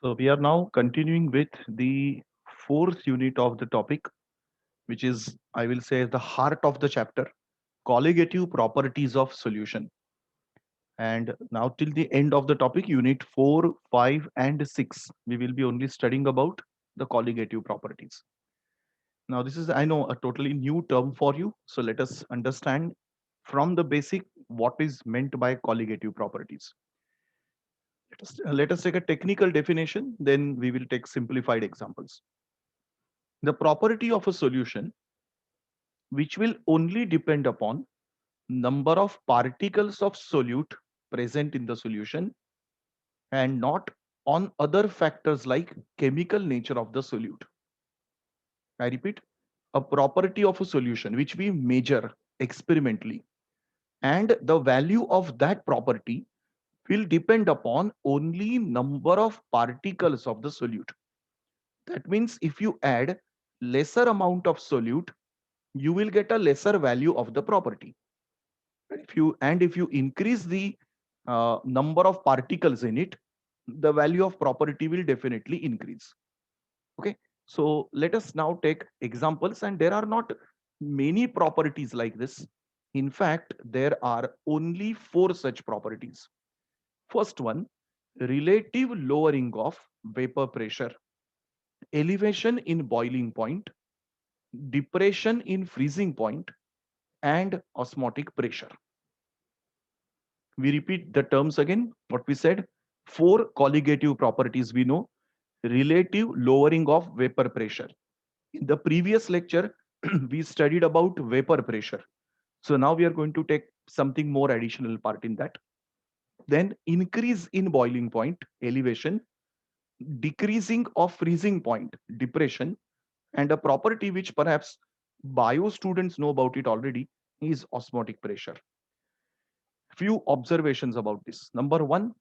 So we are now continuing with the fourth unit of the topic, which is, I will say, the heart of the chapter, colligative properties of solution. And now till the end of the topic, unit 4, 5, and 6, we will be only studying about the colligative properties. Now, this is, I know, a totally new term for you. So let us understand from the basic what is meant by colligative properties. Let us take a technical definition, then we will take simplified examples. The property of a solution which will only depend upon number of particles of solute present in the solution and not on other factors like chemical nature of the solute. I repeat, a property of a solution which we measure experimentally, and the value of that property will depend upon only number of particles of the solute. That means if you add lesser amount of solute, you will get a lesser value of the property. If you increase the number of particles in it, the value of property will definitely increase. Okay, so let us now take examples, and there are not many properties like this. In fact, there are only four such properties. First one, relative lowering of vapor pressure, elevation in boiling point, depression in freezing point, and osmotic pressure. We repeat the terms again, what we said. Four colligative properties we know. Relative lowering of vapor pressure. In the previous lecture, we studied about vapor pressure. So now we are going to take something more additional part in that. Then increase in boiling point, elevation, decreasing of freezing point, depression, and a property which perhaps bio students know about it already is osmotic pressure. Few observations about this. Number one,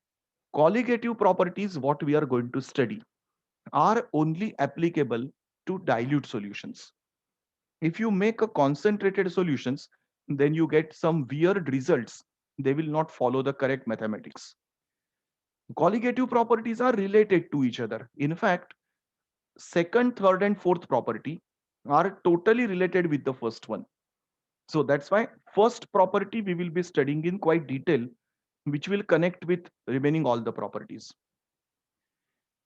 colligative properties, what we are going to study, are only applicable to dilute solutions. If you make a concentrated solutions, then you get some weird results. They will not follow the correct mathematics. Colligative properties are related to each other. In fact, second, third, and fourth property are totally related with the first one. So that's why first property we will be studying in quite detail, which will connect with remaining all the properties.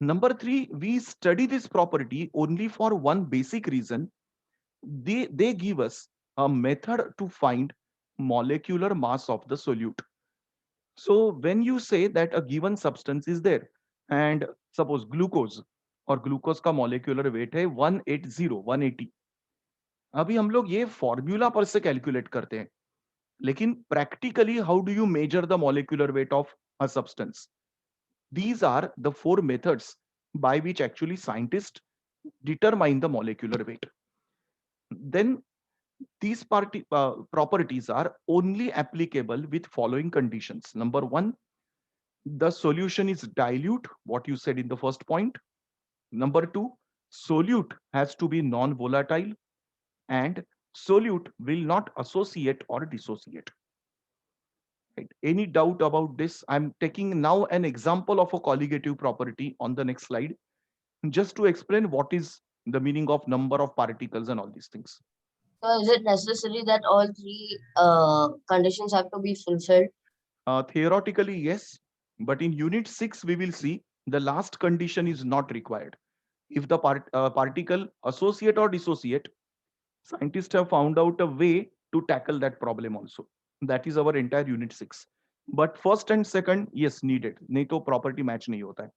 Number three, we study this property only for one basic reason. They give us a method to find molecular mass of the solute. So when you say that a given substance is there, and suppose glucose और glucose का molecular weight है 180 180, अभी हम लोग ये formula पर से calculate करते हैं, लेकिन practically how do you measure the molecular weight of a substance? These are the four methods by which actually scientists determine the molecular weight. Then these properties are only applicable with following conditions. Number one, the solution is dilute, what you said in the first point. Number two, solute has to be non-volatile, and solute will not associate or dissociate. Right? Any doubt about this? I'm taking now an example of a colligative property on the next slide, just to explain what is the meaning of number of particles and all these things. So is it necessary that all three conditions have to be fulfilled? Theoretically, yes, but in unit 6, we will see the last condition is not required. If the particle associate or dissociate, scientists have found out a way to tackle that problem also. That is our entire unit 6. But first and second, yes, needed. नहीं तो property match नहीं होता है.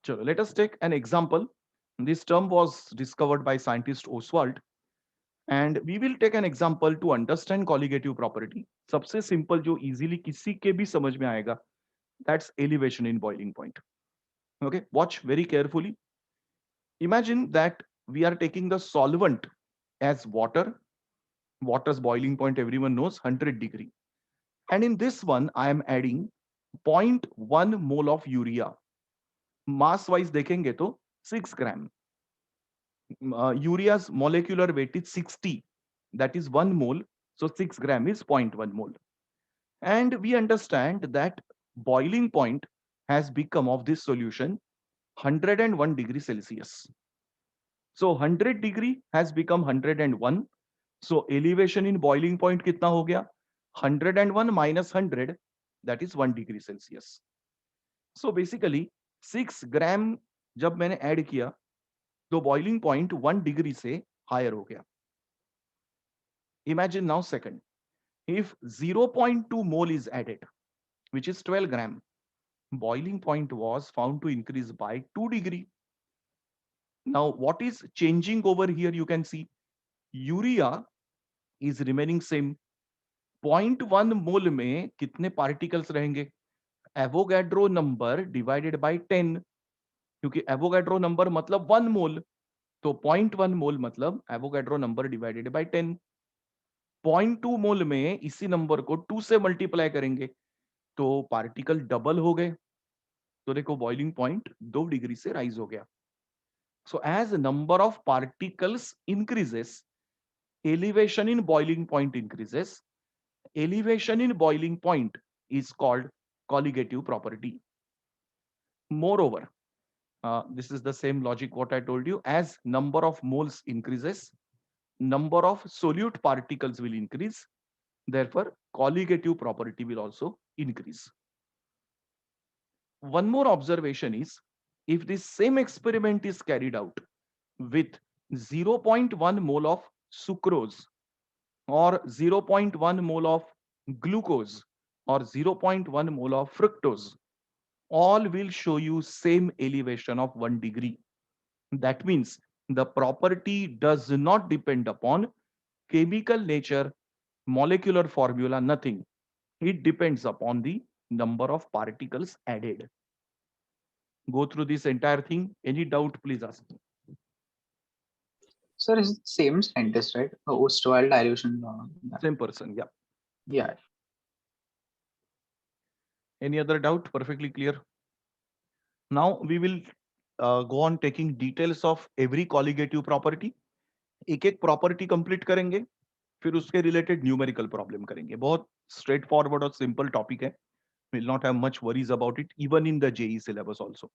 Chalo, let us take an example. This term was discovered by scientist Oswald, and we will take an example to understand colligative property. सबसे simple जो easily किसी के भी समझ में आएगा, that's elevation in boiling point. Okay, watch very carefully. Imagine that we are taking the solvent as water. Water's boiling point, everyone knows, 100 degree. And in this one, I am adding 0.1 mole of urea. Mass wise देखेंगे तो 6 gram. Urea's molecular weight is 60. That is 1 mole. So 6 gram is 0.1 mole. And we understand that boiling point has become of this solution 101 degree Celsius. So 100 degree has become 101. So elevation in boiling point कितना हो गया? 101 minus 100, that is 1 degree Celsius. So basically 6 ग्राम जब मैंने add किया तो boiling point 1 degree से higher हो गया. Imagine now second, if 0.2 mole is added, which is 12 gram, boiling point was found to increase by 2 degree. Now what is changing over here? You can see urea is remaining same. 0.1 मोल में कितने particles रहेंगे? Avogadro number divided by 10, क्योंकि Avogadro number मतलब 1 मोल, तो 0.1 मोल मतलब Avogadro number divided by 10. 0.2 मोल में इसी number को 2 से मल्टीप्लाई करेंगे तो पार्टिकल डबल हो गए, तो देखो बॉइलिंग पॉइंट 2 डिग्री से राइज हो गया. So as number of particles increases, elevation in boiling point increases. Elevation in boiling point is called colligative property. Moreover, this is the same logic what I told you. As number of moles increases, number of solute particles will increase. Therefore, colligative property will also increase. One more observation is, if this same experiment is carried out with 0.1 mole of sucrose or 0.1 mole of glucose or 0.1 mole of fructose, all will show you same elevation of 1 degree. That means the property does not depend upon chemical nature, molecular formula, nothing. It depends upon the number of particles added. Go through this entire thing. Any doubt, please ask me. Sir, is it same scientist, right? Ostwald dilution. Same person, yeah. Yeah. Any other doubt? Perfectly clear. Now we will go on taking details of every colligative property. एक एक property complete करेंगे, फिर उसके related numerical problem करेंगे. बहुत straightforward और simple topic है. Will not have much worries about it, even in the JEE syllabus also.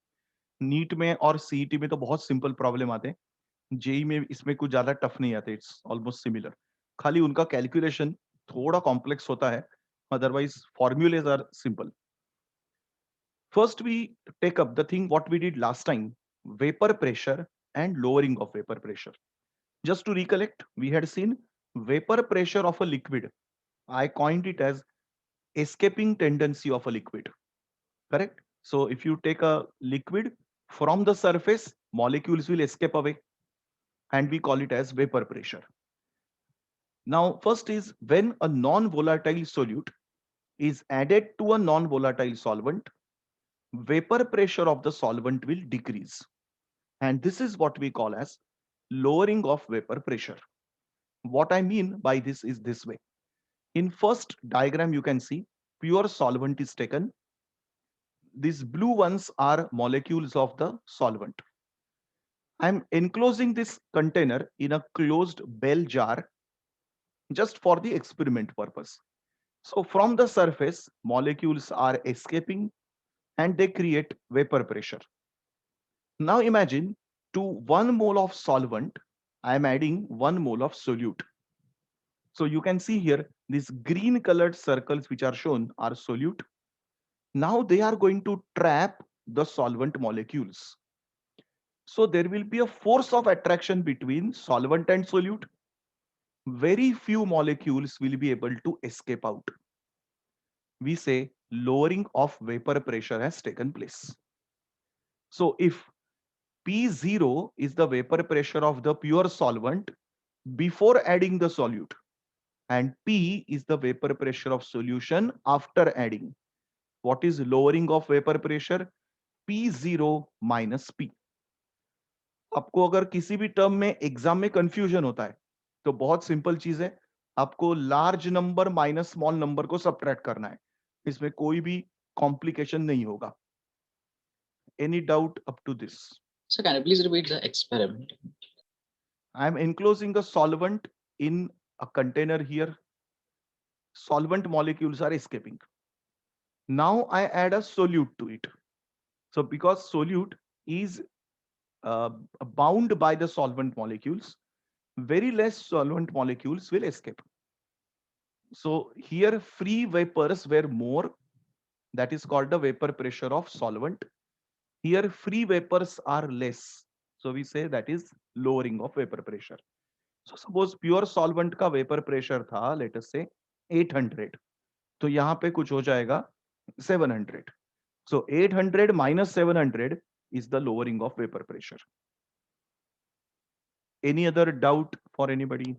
NEET में और सीईटी में तो बहुत सिंपल प्रॉब्लम आते हैं. जेई में इसमें कुछ ज्यादा टफ नहीं आते. It's almost similar. खाली उनका कैलकुलेशन थोड़ा कॉम्प्लेक्स होता है, otherwise formulae are simple. First, we take up the thing what we did last time, vapor pressure and lowering of vapor pressure. Just to recollect, we had seen vapor pressure of a liquid. I coined it as escaping tendency of a liquid. Correct? So if you take a liquid from the surface, molecules will escape away, and we call it as vapor pressure. Now, first is when a non-volatile solute is added to a non-volatile solvent, vapor pressure of the solvent will decrease. And this is what we call as lowering of vapor pressure. What I mean by this is this way. In first diagram, you can see pure solvent is taken. These blue ones are molecules of the solvent. I'm enclosing this container in a closed bell jar just for the experiment purpose. So from the surface, molecules are escaping and they create vapor pressure. Now imagine to 1 mole of solvent, I am adding 1 mole of solute. So you can see here, these green colored circles which are shown are solute. Now they are going to trap the solvent molecules. So there will be a force of attraction between solvent and solute. Very few molecules will be able to escape out. We say lowering of vapor pressure has taken place. So if P0 is the vapor pressure of the pure solvent before adding the solute, and P is the vapor pressure of solution after adding. What is lowering of vapor pressure? P0 minus P. आपको अगर किसी भी term में exam में confusion होता है तो बहुत सिंपल चीज है, आपको large number minus small number को सबट्रैक्ट करना है. इसमें कोई भी कॉम्प्लिकेशन नहीं होगा. Any doubt up to this? So can you please repeat the experiment? I am enclosing a solvent in a container here. Solvent molecules are escaping. Now I add a solute to it. So because solute is bound by the solvent molecules, very less solvent molecules will escape. So here free vapors were more, that is called the vapor pressure of solvent. Here free vapors are less, so we say that is lowering of vapor pressure. So suppose pure solvent का vapor pressure था, let us say 800, तो यहाँ पे कुछ हो जाएगा 700. So 800 minus 700 is the lowering of vapor pressure. Any other doubt for anybody?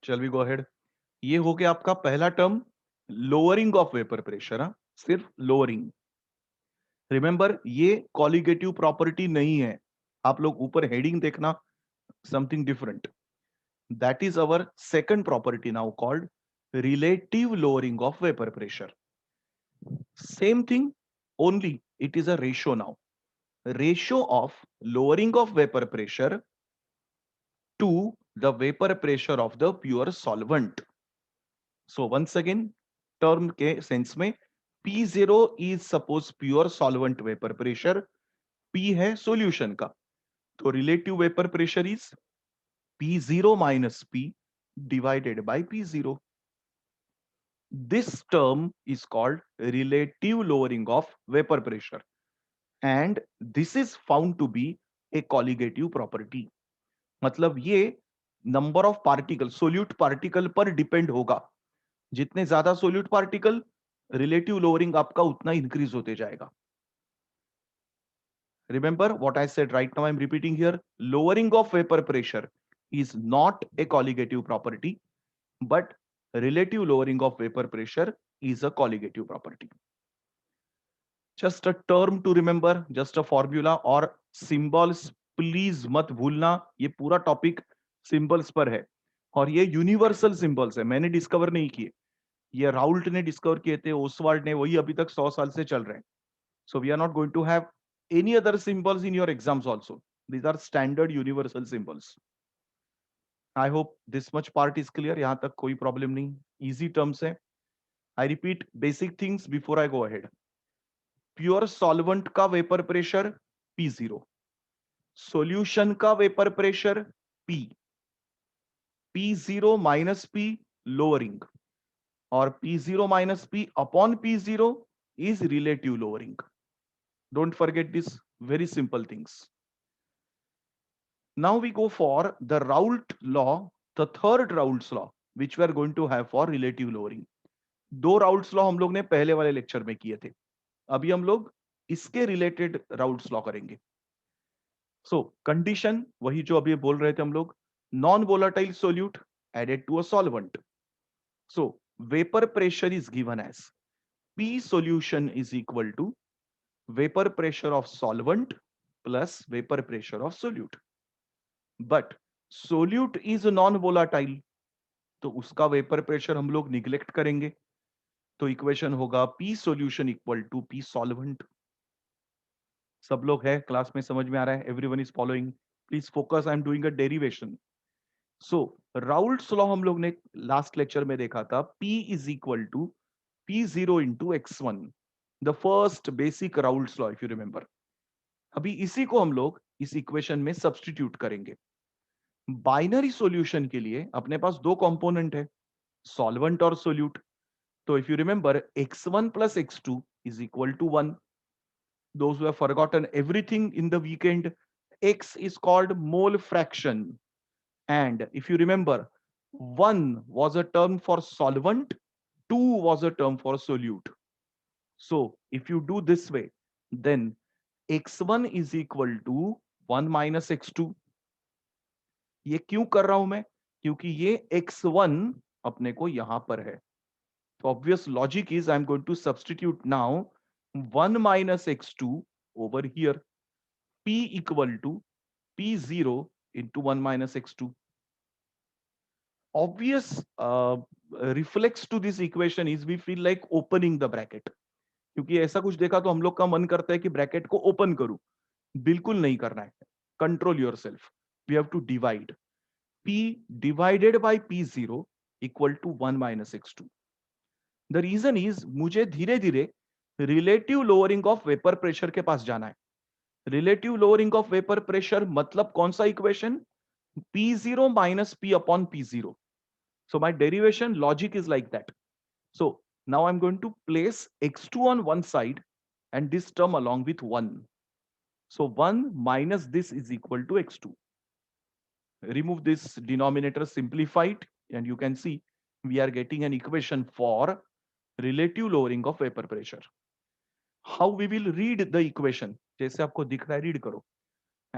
Shall we go ahead? ये हो गया आपका पहला term, lowering of vapour pressure. सिर्फ लोअरिंग. रिमेंबर ये कॉलिगेटिव प्रॉपर्टी नहीं है. आप लोग ऊपर हेडिंग देखना, something different. That is our second property now called relative lowering of vapour pressure. Same thing, only it is a ratio now. Ratio of lowering of vapor pressure to the vapor pressure of the pure solvent. So once again, term के sense में P0 is suppose pure solvent vapor pressure, P है solution का, तो relative vapor pressure is P0 minus P divided by P0. This term is called relative lowering of vapor pressure, and this is found to be a colligative property. मतलब ये number of particle, solute particle पर depend होगा. जितने ज्यादा solute particle, relative lowering आपका उतना increase होते जाएगा. Remember what I said right now, I am repeating here. Lowering of vapour pressure is not a colligative property, but relative lowering of vapour pressure is a colligative property. Just a term to remember, just a formula. और symbols please मत भूलना, ये पूरा topic symbols पर है और ये universal symbols है, मैंने डिस्कवर नहीं किए, ये राउल्ट ने डिस्कवर किए थे, ओसवाल्ड ने, वही अभी तक 100 साल से चल रहे हैं. So we are not going to have any other symbols in your exams also. These are standard universal symbols. I hope this much part is clear. यहां तक कोई प्रॉब्लम नहीं, इजी टर्म्स है. I repeat basic things before I go ahead. Pure solvent का vapour pressure P0, solution का vapour pressure P, P0 minus P lowering, और P0 minus P upon P0 is relative lowering. Don't forget this very simple things. Now we go for the Raoult law, the third Raoult's law, which we are going to have for relative lowering. दो Raoult's law हम लोग ने पहले वाले lecture में किए थे, अभी हम लोग इसके रिलेटेड Raoult's law करेंगे. So condition वही जो अभी बोल रहे थे हम लोग, non volatile solute added to a solvent. So vapor pressure is given as P solution is equal to vapor pressure of solvent plus vapor pressure of solute. But solute is non volatile, तो उसका vapour pressure हम लोग neglect करेंगे. तो equation होगा P solution equal to P solvent. सब लोग है क्लास में, समझ में आ रहा है? Everyone is following? Please focus, I am doing a derivation. So Raoult's law हम लोग ने लास्ट लेक्चर में देखा था, P is equal to P0 into x1, the first basic Raoult's law, if you remember. अभी इसी को हम लोग इस इक्वेशन में सब्स्टिट्यूट करेंगे. बाइनरी सॉल्यूशन के लिए अपने पास दो कंपोनेंट है, सॉल्वेंट और सोल्यूट. तो if you remember, x1 plus x2 is equal to 1. Those who have forgotten everything in the weekend, x is called mole fraction. And if you remember, 1 was a term for solvent, 2 was a term for solute. So if you do this way, then x1 is equal to 1 minus x2. ये क्यों कर रहा हूं मैं? क्योंकि ये x1 अपने को यहां पर है. तो obvious logic is I'm going to substitute now 1 minus x2 over here. P equal to P0 into 1 minus x2. Obvious reflex to this equation is we feel like opening the bracket. क्योंकि ऐसा कुछ देखा तो हम लोग का मन करता है कि ब्रैकेट को ओपन करूं. बिल्कुल नहीं करना है. Control yourself. We have to divide. P divided by P0 equal to 1 minus x2. The reason is मुझे धीरे धीरे relative lowering of vapour pressure के पास जाना है. Relative lowering of vapour pressure मतलब कौन सा equation? P0 minus P upon P0. So my derivation logic is like that. So now I'm going to place x2 on one side and this term along with 1. So 1 minus this is equal to x2. Remove this denominator, simplify it, and you can see we are getting an equation for relative lowering of vapor pressure. How we will read the equation? जैसे आपको दिख रहा है, read करो.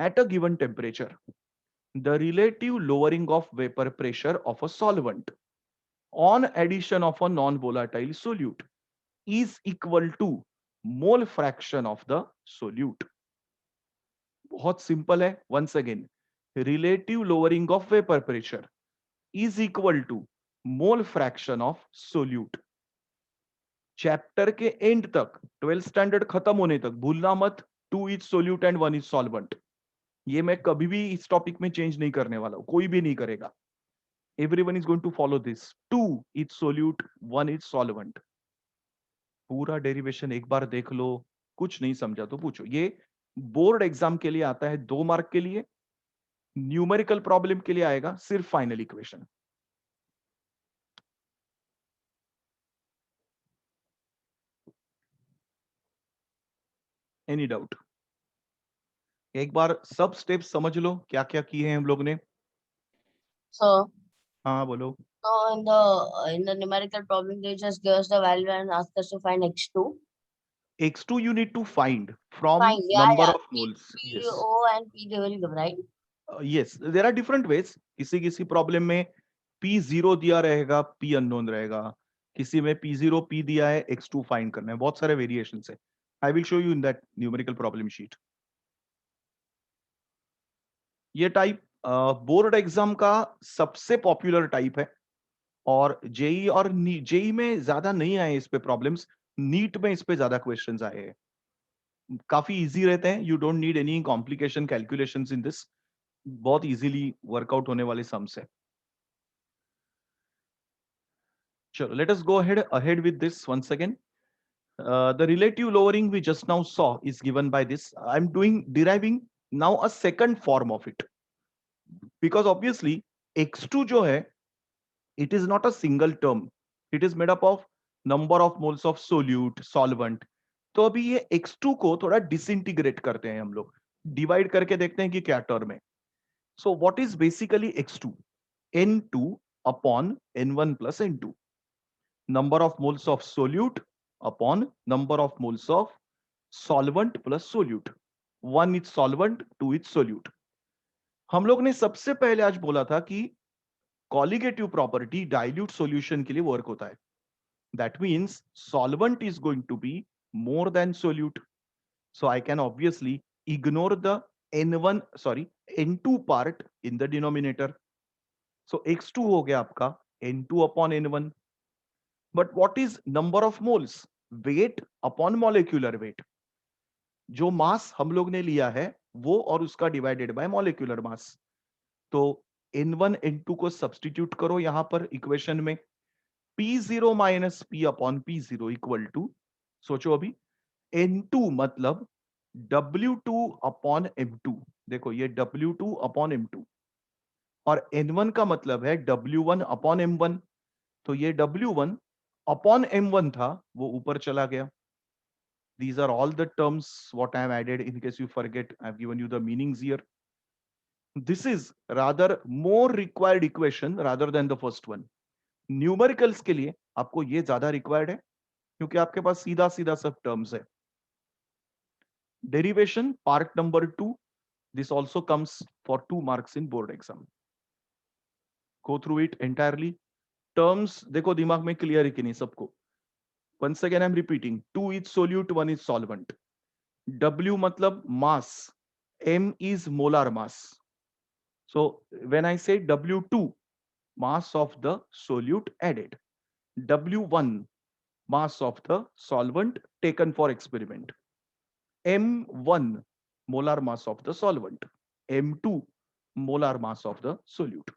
At a given temperature, the relative lowering of vapor pressure of a solvent on addition of a non-volatile solute is equal to mole fraction of the solute. बहुत simple है. Once again, relative lowering of vapor pressure is equal to mole fraction of solute. Chapter के and तक, 12th standard खत्म होने तक भूलना मत 2 is solute and 1 is solvent. ये मैं कभी भी इस टॉपिक में चेंज नहीं करने वाला हूं, कोई भी नहीं करेगा. Everyone is going to follow this. 2 is solute, 1 is solvent. पूरा डेरिवेशन एक बार देख लो, कुछ नहीं समझा तो पूछो. ये बोर्ड एग्जाम के लिए आता है 2 मार्क के लिए, न्यूमेरिकल प्रॉब्लम के लिए आएगा सिर्फ फाइनल इक्वेशन. Any doubt? एक बार सब स्टेप्स समझ लो क्या क्या किए हैं हम लोग ने. So, हाँ बोलो. so in the numerical problem, they just give us the value and ask us to find x2. x2 you need to find from Fine, yeah, number yeah. of moles. Yes. PO and P they will give, right? Yes, there are different ways. किसी किसी problem में P0 दिया रहेगा, P unknown रहेगा. किसी में P0 P दिया है, x2 फाइंड करना है. बहुत सारे वेरिएशंस है. I will show you in that numerical problem sheet. ये टाइप बोर्ड एग्जाम का सबसे पॉपुलर टाइप है और जेई और जेई में ज्यादा नहीं आए इस पे प्रॉब्लम्स. नीट में इस पे ज्यादा क्वेश्चंस आए हैं. काफी इजी रहते हैं. You don't need any complication calculations in this. बहुत इजीली वर्कआउट होने वाले सम्स है. Sure, let us go ahead with this once again. The relative lowering we just now saw is given by this. I'm deriving now a second form of it. Because obviously, x2 जो है, it is not a single term. It is made up of number of moles of solute, solvent. तो अभी ये x2 को थोड़ा disintegrate करते हैं हम लोग. Divide करके देखते हैं कि क्या term है. So what is basically x2? N2 upon N1 plus N2. Number of moles of solute upon number of moles of solvent plus solute. 1 is solvent, 2 is solute. हम लोग ने सबसे पहले आज बोला था कि colligative property dilute solution के लिए वर्क होता है. That means solvent is going to be more than solute. So I can obviously ignore the N2 part in the denominator. So x2 हो गया आपका N2 upon N1. But what is number of moles? Weight upon molecular weight. जो मास हम लोग ने लिया है वो और उसका डिवाइडेड बाय मॉलिक्यूलर मास. तो N1 N2 को सब्स्टिट्यूट करो यहां पर इक्वेशन में. P0 minus P upon P0 equal to, सोचो अभी, N2 मतलब W2 अपॉन M2. देखो ये W2 अपॉन M2 और N1 का मतलब है W1 अपॉन M1. तो ये W1 अपॉन M1 था, वो ऊपर चला गया. These are all the terms what I have added. In case you forget, I have given you the meanings here. This is rather more required equation rather than the first one. Numericals के लिए आपको ये ज्यादा required है क्योंकि आपके पास सीधा सीधा सब terms है. Derivation part number 2. This also comes for 2 marks in board exam. Go through it entirely. Terms देखो दिमाग में clear है कि नहीं सबको. Once again I'm repeating. 2 is solute, 1 is solvent. W मतलब mass, M is molar mass. So when I say W2, mass of the solute added. W1, mass of the solvent taken for experiment. M1, molar mass of the solvent. M2, molar mass of the solute.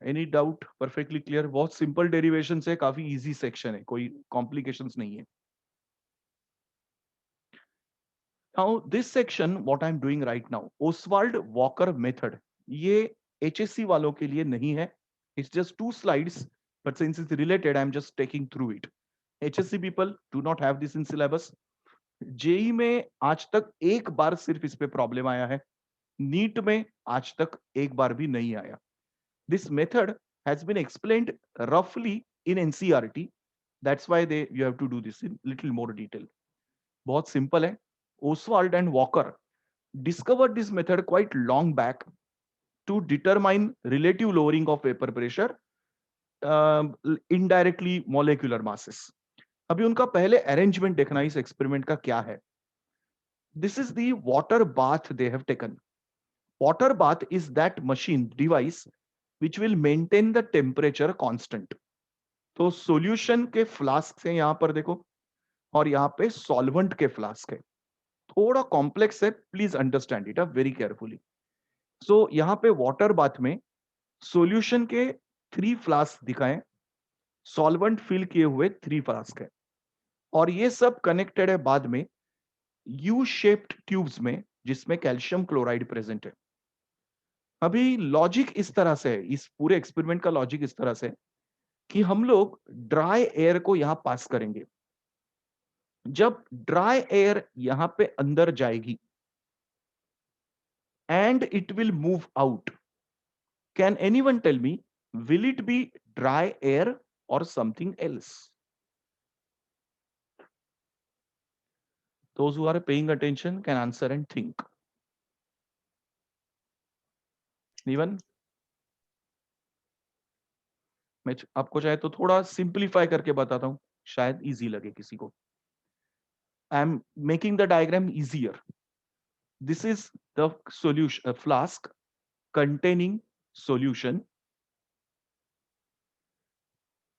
Any doubt? Perfectly clear? बहुत simple derivation है, काफी easy section है, कोई complications नहीं है. Now this section what I'm doing right now, Oswald Walker method, ये HSC वालों के लिए नहीं है. It's just 2 slides, but since it's related, I'm just taking through it. HSC people do not have this in syllabus. JEE में आज तक एक बार सिर्फ इस पे प्रॉब्लम आया है. नीट में आज तक एक बार भी नहीं आया. This method has been explained roughly in NCERT. That's why you have to do this in little more detail. बहुत सिंपल है. Oswald and Walker discovered this method quite long back to determine relative lowering of vapor pressure indirectly molecular masses. अभी उनका पहले arrangement देखना इस experiment का क्या है. This is the water bath they have taken. Water bath is that machine device which will maintain the temperature constant. तो solution के फ्लास्क है यहां पर देखो, और यहाँ पे सॉल्वेंट के फ्लास्क है. थोड़ा कॉम्प्लेक्स है, please understand it very carefully. So यहाँ पे वाटर बाथ में सॉल्यूशन के 3 फ्लास्क दिखाएं, सॉल्वेंट फिल किए हुए 3 फ्लास्क है, और ये सब कनेक्टेड है बाद में यू शेप्ड ट्यूब्स में जिसमें कैल्शियम क्लोराइड प्रेजेंट है. अभी लॉजिक इस तरह से है, इस पूरे एक्सपेरिमेंट का लॉजिक इस तरह से कि हम लोग ड्राई एयर को यहां पास करेंगे. जब ड्राई एयर यहां पे अंदर जाएगी and it will move out, can anyone tell me, will it be dry air or something else? Those who are paying attention can answer and think. Anyone? मैं आपको चाहे तो थोड़ा सिंप्लीफाई करके बताता हूं, शायद इजी लगे किसी को. I am making the diagram easier. This is the solution, a flask containing solution.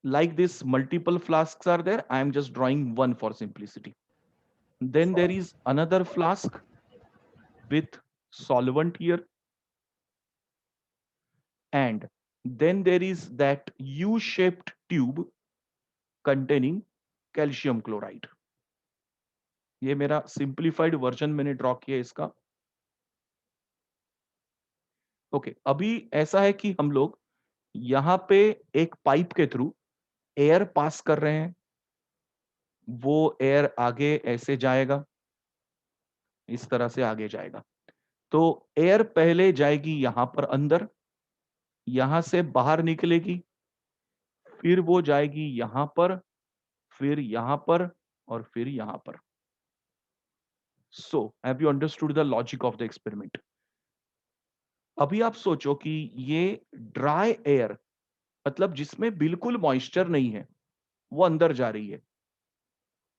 Like this, multiple flasks are there. I am just drawing one for simplicity. Then there is another flask with solvent here. And then there is that U-shaped tube containing calcium chloride. ये मेरा simplified version मैंने draw किया इसका. Okay, अभी ऐसा है कि हम लोग यहाँ पे एक पाइप के थ्रू एयर पास कर रहे हैं. वो एयर आगे ऐसे जाएगा, इस तरह से आगे जाएगा. तो एयर पहले जाएगी यहां पर अंदर, यहां से बाहर निकलेगी, फिर वो जाएगी यहां पर, फिर यहां पर, और फिर यहां पर. So, have you understood the logic of the experiment? अभी आप सोचो कि ये ड्राई एयर, मतलब जिसमें बिल्कुल मॉइस्चर नहीं है, वो अंदर जा रही है.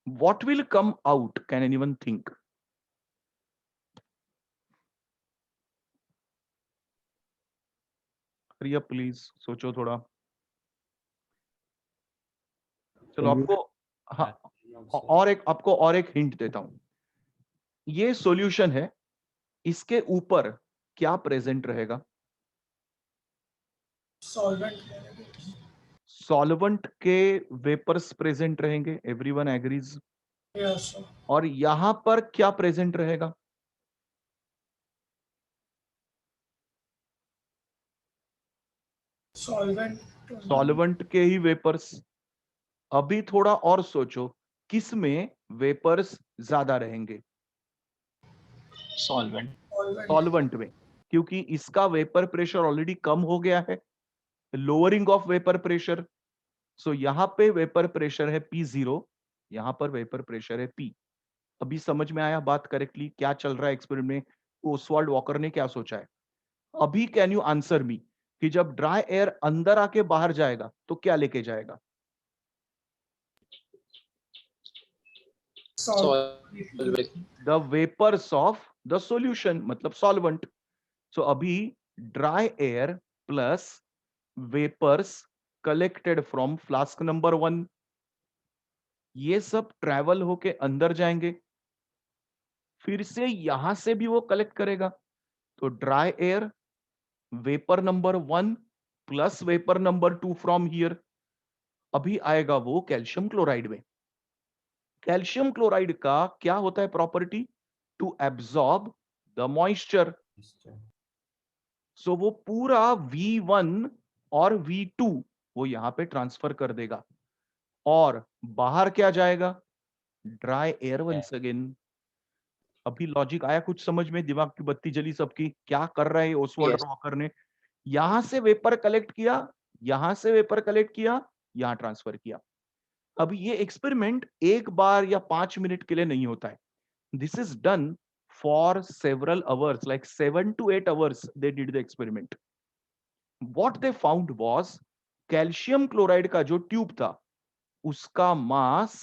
What will come out? Can anyone think? Riya please सोचो थोड़ा. चलो आपको, हाँ, और एक हिंट देता हूं. ये सॉल्यूशन है, इसके ऊपर क्या प्रेजेंट रहेगा? सॉल्वेंट के वेपर्स प्रेजेंट रहेंगे. Everyone agrees? और यहां पर क्या प्रेजेंट रहेगा? सॉल्वेंट के ही वेपर्स. अभी थोड़ा और सोचो, किस में वेपर्स ज्यादा रहेंगे? सॉल्वेंट में, क्योंकि इसका वेपर प्रेशर ऑलरेडी कम हो गया है, लोअरिंग ऑफ वेपर प्रेशर. सो यहां पे वेपर प्रेशर है P0, यहां पर वेपर प्रेशर है P. अभी समझ में आया बात करेक्टली क्या चल रहा है एक्सपेरिमेंट में, ओसवाल्ड वॉकर ने क्या सोचा है? अभी कैन यू आंसर मी कि जब ड्राई एयर अंदर आके बाहर जाएगा तो क्या लेके जाएगा? The vapours of the solution, मतलब सॉल्वेंट. सो अभी dry air plus vapours collected from flask number 1, ये सब ट्रैवल होके अंदर जाएंगे, फिर से यहां से भी वो कलेक्ट करेगा. तो dry air, vapour number 1 plus vapour number 2 from here, अभी आएगा वो कैल्शियम क्लोराइड में। कैल्शियम क्लोराइड का क्या होता है property? To absorb the moisture. So वो पूरा V1 और V2 वो यहां पे ट्रांसफर कर देगा, और बाहर क्या जाएगा? Dry air once again. अभी लॉजिक आया कुछ समझ में? दिमाग की बत्ती जली सबकी? क्या कर रहा है ओसवाल्ड Yes. वॉकर ने? यहां से वेपर कलेक्ट किया, यहां से वेपर कलेक्ट किया, यहां ट्रांसफर किया। अब ये एक्सपेरिमेंट एक बार या 5 मिनट के लिए नहीं होता है। This is done for several hours, like 7 to 8 hours they did the experiment. What they found was calcium chloride का जो ट्यूब था उसका मास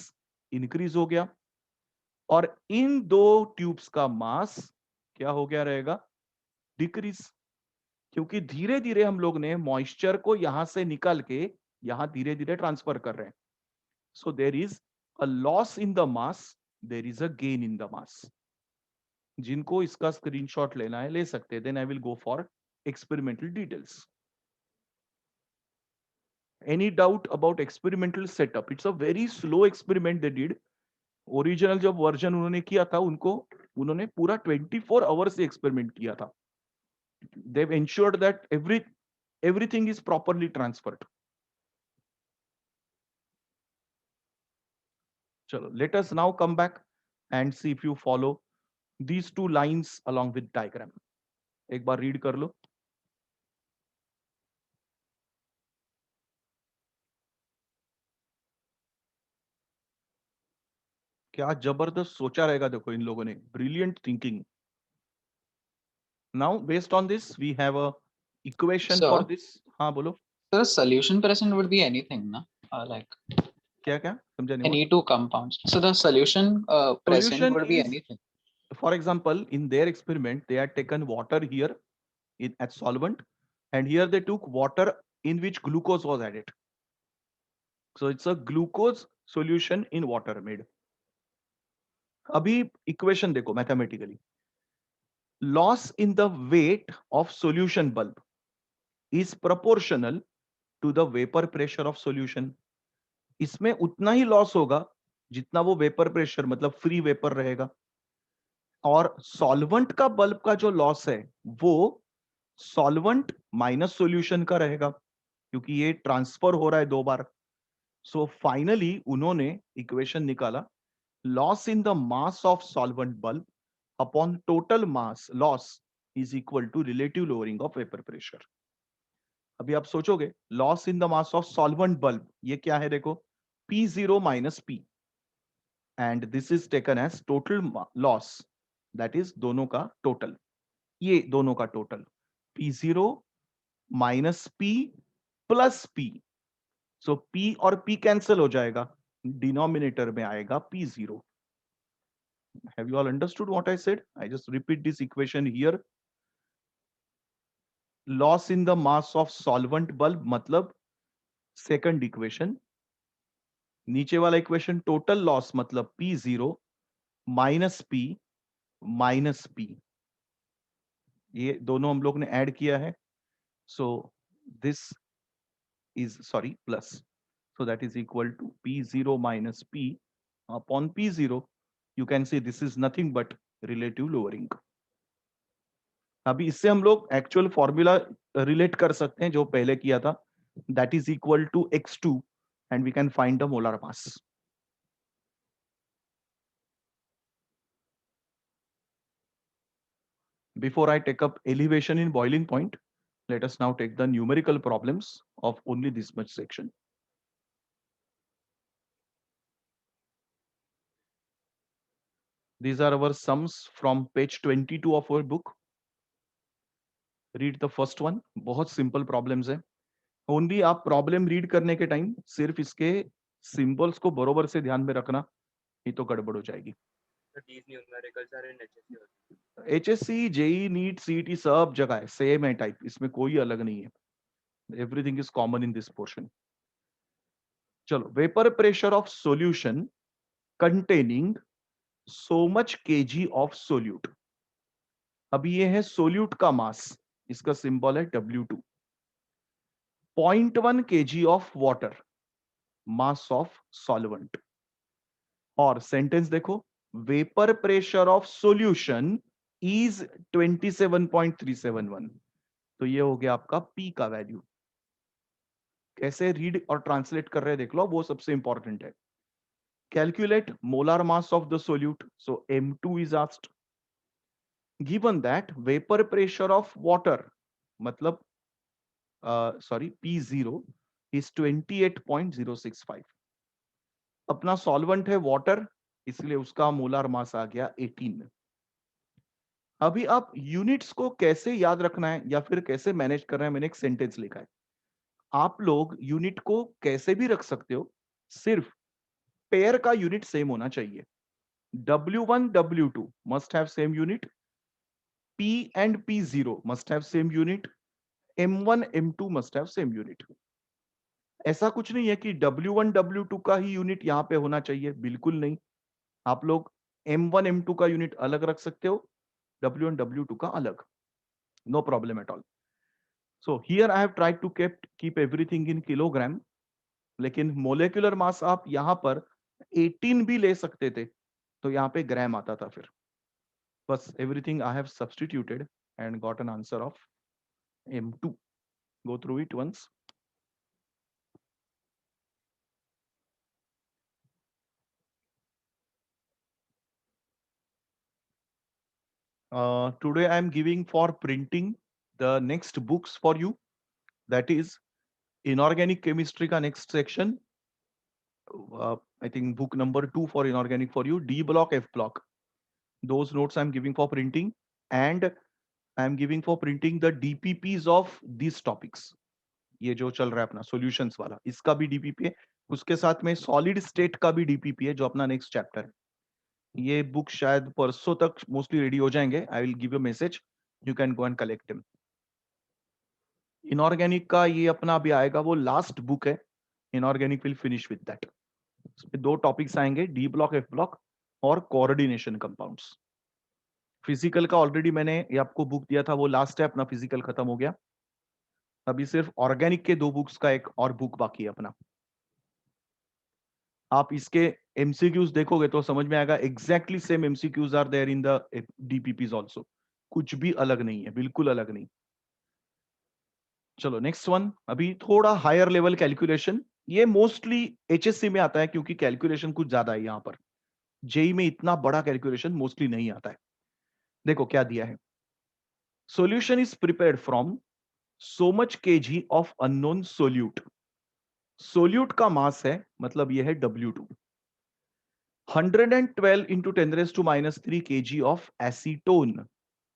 इंक्रीज हो गया, और इन दो ट्यूब्स का मास क्या हो गया रहेगा? डिक्रीज। क्योंकि धीरे धीरे हम लोग ने मॉइस्चर को यहां से निकाल के यहां धीरे धीरे ट्रांसफर कर रहे हैं। So there is a loss in the mass, there is a gain in the mass. जिनको इसका स्क्रीनशॉट लेना है ले सकते हैं, then I will go for experimental details. Any doubt about experimental setup? It's a very slow experiment they did. Original जब version उन्होंने किया था उन्होंने पूरा 24 आवर्स से एक्सपेरिमेंट किया था। They've ensured that everything is properly transferred. चलो, let us now come back and see if you follow these two lines along with diagram. एक बार रीड कर लो। क्या जबरदस्त सोचा रहेगा देखो इन लोगों ने, brilliant thinking. Now based on this we have a equation So, for this. हाँ बोलो। the solution present would be anything, na? Like क्या क्या समझा नहीं? any two compounds. So the solution present Solution would be is, anything. for example, in their experiment, they had taken water here as solvent, and here they took water in which glucose was added. So it's a glucose solution in water made. अभी equation देखो mathematically. Loss in the weight of solution bulb is proportional to the vapor pressure of solution. इसमें उतना ही loss होगा जितना वो vapour pressure मतलब free vapour रहेगा, और सॉल्वेंट का बल्ब का जो लॉस है वो सॉल्वेंट माइनस सॉल्यूशन का रहेगा, क्योंकि ये ट्रांसफर हो रहा है 2 बार। सो फाइनली उन्होंने इक्वेशन निकाला, loss in the mass of solvent bulb upon total mass loss is equal to relative lowering of vapour pressure. अभी आप सोचोगे loss in the mass of solvent bulb ये क्या है? देखो P0 minus P, and this is taken as total loss, that is दोनों का total, ये दोनों का total P0 minus P plus P। So P और P कैंसिल हो जाएगा, डिनोमिनेटर में आएगा P0। Have you all understood what I said? I just repeat this equation here. Loss in the mass of solvent bulb मतलब second equation, नीचे वाला equation total loss मतलब P0 minus P minus P, ये दोनों हम लोग ने add किया है। So this is sorry plus, so that is equal to P0 minus P upon P0. You can say this is nothing but relative lowering. अभी इससे हम लोग एक्चुअल फॉर्मूला रिलेट कर सकते हैं जो पहले किया था, that is equal to X2 and we can find the molar mass. Before I take up elevation in boiling point, let us now take the numerical problems of only this much section. These are our sums from page 22 of our book. Read the first one. बहुत simple problems है। Only आप problem read करने के time सिर्फ इसके symbols को बरोबर से ध्यान में रखना, नहीं तो गड़बड़ हो जाएगी। HSC, JEE, नीट, CET सब जगह है, सेम है टाइप, इसमें कोई अलग नहीं है। Everything is common in this portion. चलो, vapour pressure of solution containing so much kg of solute. अभी ये है सोल्यूट का मास, इसका सिंबल है W2। 0.1 kg of water, mass of solvent. और सेंटेंस देखो, vapour pressure of solution is 27.371. तो ये हो गया आपका P का वैल्यू. कैसे रीड और ट्रांसलेट कर रहे हैं देख लो, वो सबसे इंपॉर्टेंट है. Calculate molar mass of the solute. So M2 is asked. Given that vapor pressure of water, matlab, P0 is 28.065. अपना सॉल्वेंट है वाटर, इसलिए उसका मोलार मास आ गया 18. अभी आप यूनिट्स को कैसे याद रखना है या फिर कैसे मैनेज करना है, मैंने एक सेंटेंस लिखा है. आप लोग यूनिट को कैसे भी रख सकते हो, सिर्फ पेयर का यूनिट सेम होना चाहिए. W1, W2 must have same unit. P and P0 must have same unit. M1, M2 must have same unit. ऐसा कुछ नहीं है कि W1, W2 का ही यूनिट यहां पे होना चाहिए, बिल्कुल नहीं. आप लोग M1, M2 का यूनिट अलग रख सकते हो, W1, W2 का अलग. No problem at all. So here I have tried to keep everything in kilogram. लेकिन मोलेकुलर मास आप यहां पर 18 भी ले सकते थे, तो यहां पे ग्राम आता था फिर. बस everything I have substituted and got an answer of M2. Go through it once. Today I am giving for printing the next books for you. That is inorganic chemistry ka next section. I think book number 2 for inorganic for you. D block, F block. Those notes I am giving for printing, and I am giving for printing the DPPs of these topics. ये जो चल रहा है अपना solutions वाला, इसका भी DPP है. उसके साथ में सॉलिड स्टेट का भी डीपीपी है, जो अपना नेक्स्ट चैप्टर है. ये बुक शायद परसों तक मोस्टली रेडी हो जाएंगे. I will give you message, you can go and collect him. Inorganic का ये अपना अभी आएगा, वो लास्ट बुक है. Inorganic will finish with that. इसमें 2 टॉपिक्स आएंगे, डी ब्लॉक, एफ ब्लॉक और कोऑर्डिनेशन कंपाउंड्स. फिजिकल का ऑलरेडी मैंने ये आपको बुक दिया था, वो लास्ट है अपना. फिजिकल खत्म हो गया. अभी सिर्फ ऑर्गेनिक के 2 बुक्स का एक और बुक बाकी है अपना. आप इसके एमसीक्यूज देखोगे तो समझ में आएगा. Exactly same MCQs are there in the DPPs also. कुछ भी अलग नहीं है, बिल्कुल अलग नहीं. चलो नेक्स्ट वन. अभी थोड़ा हायर लेवल कैलकुलेशन. ये मोस्टली एचएससी में आता है, क्योंकि कैलकुलेशन कुछ ज्यादा है यहां पर. जेई में इतना बड़ा कैलकुलेशन मोस्टली नहीं आता है. देखो क्या दिया है. Solution is prepared from so much kg of unknown solute. Solute का मास है, मतलब ये है W2. 112 into 10⁻³ kg of acetone.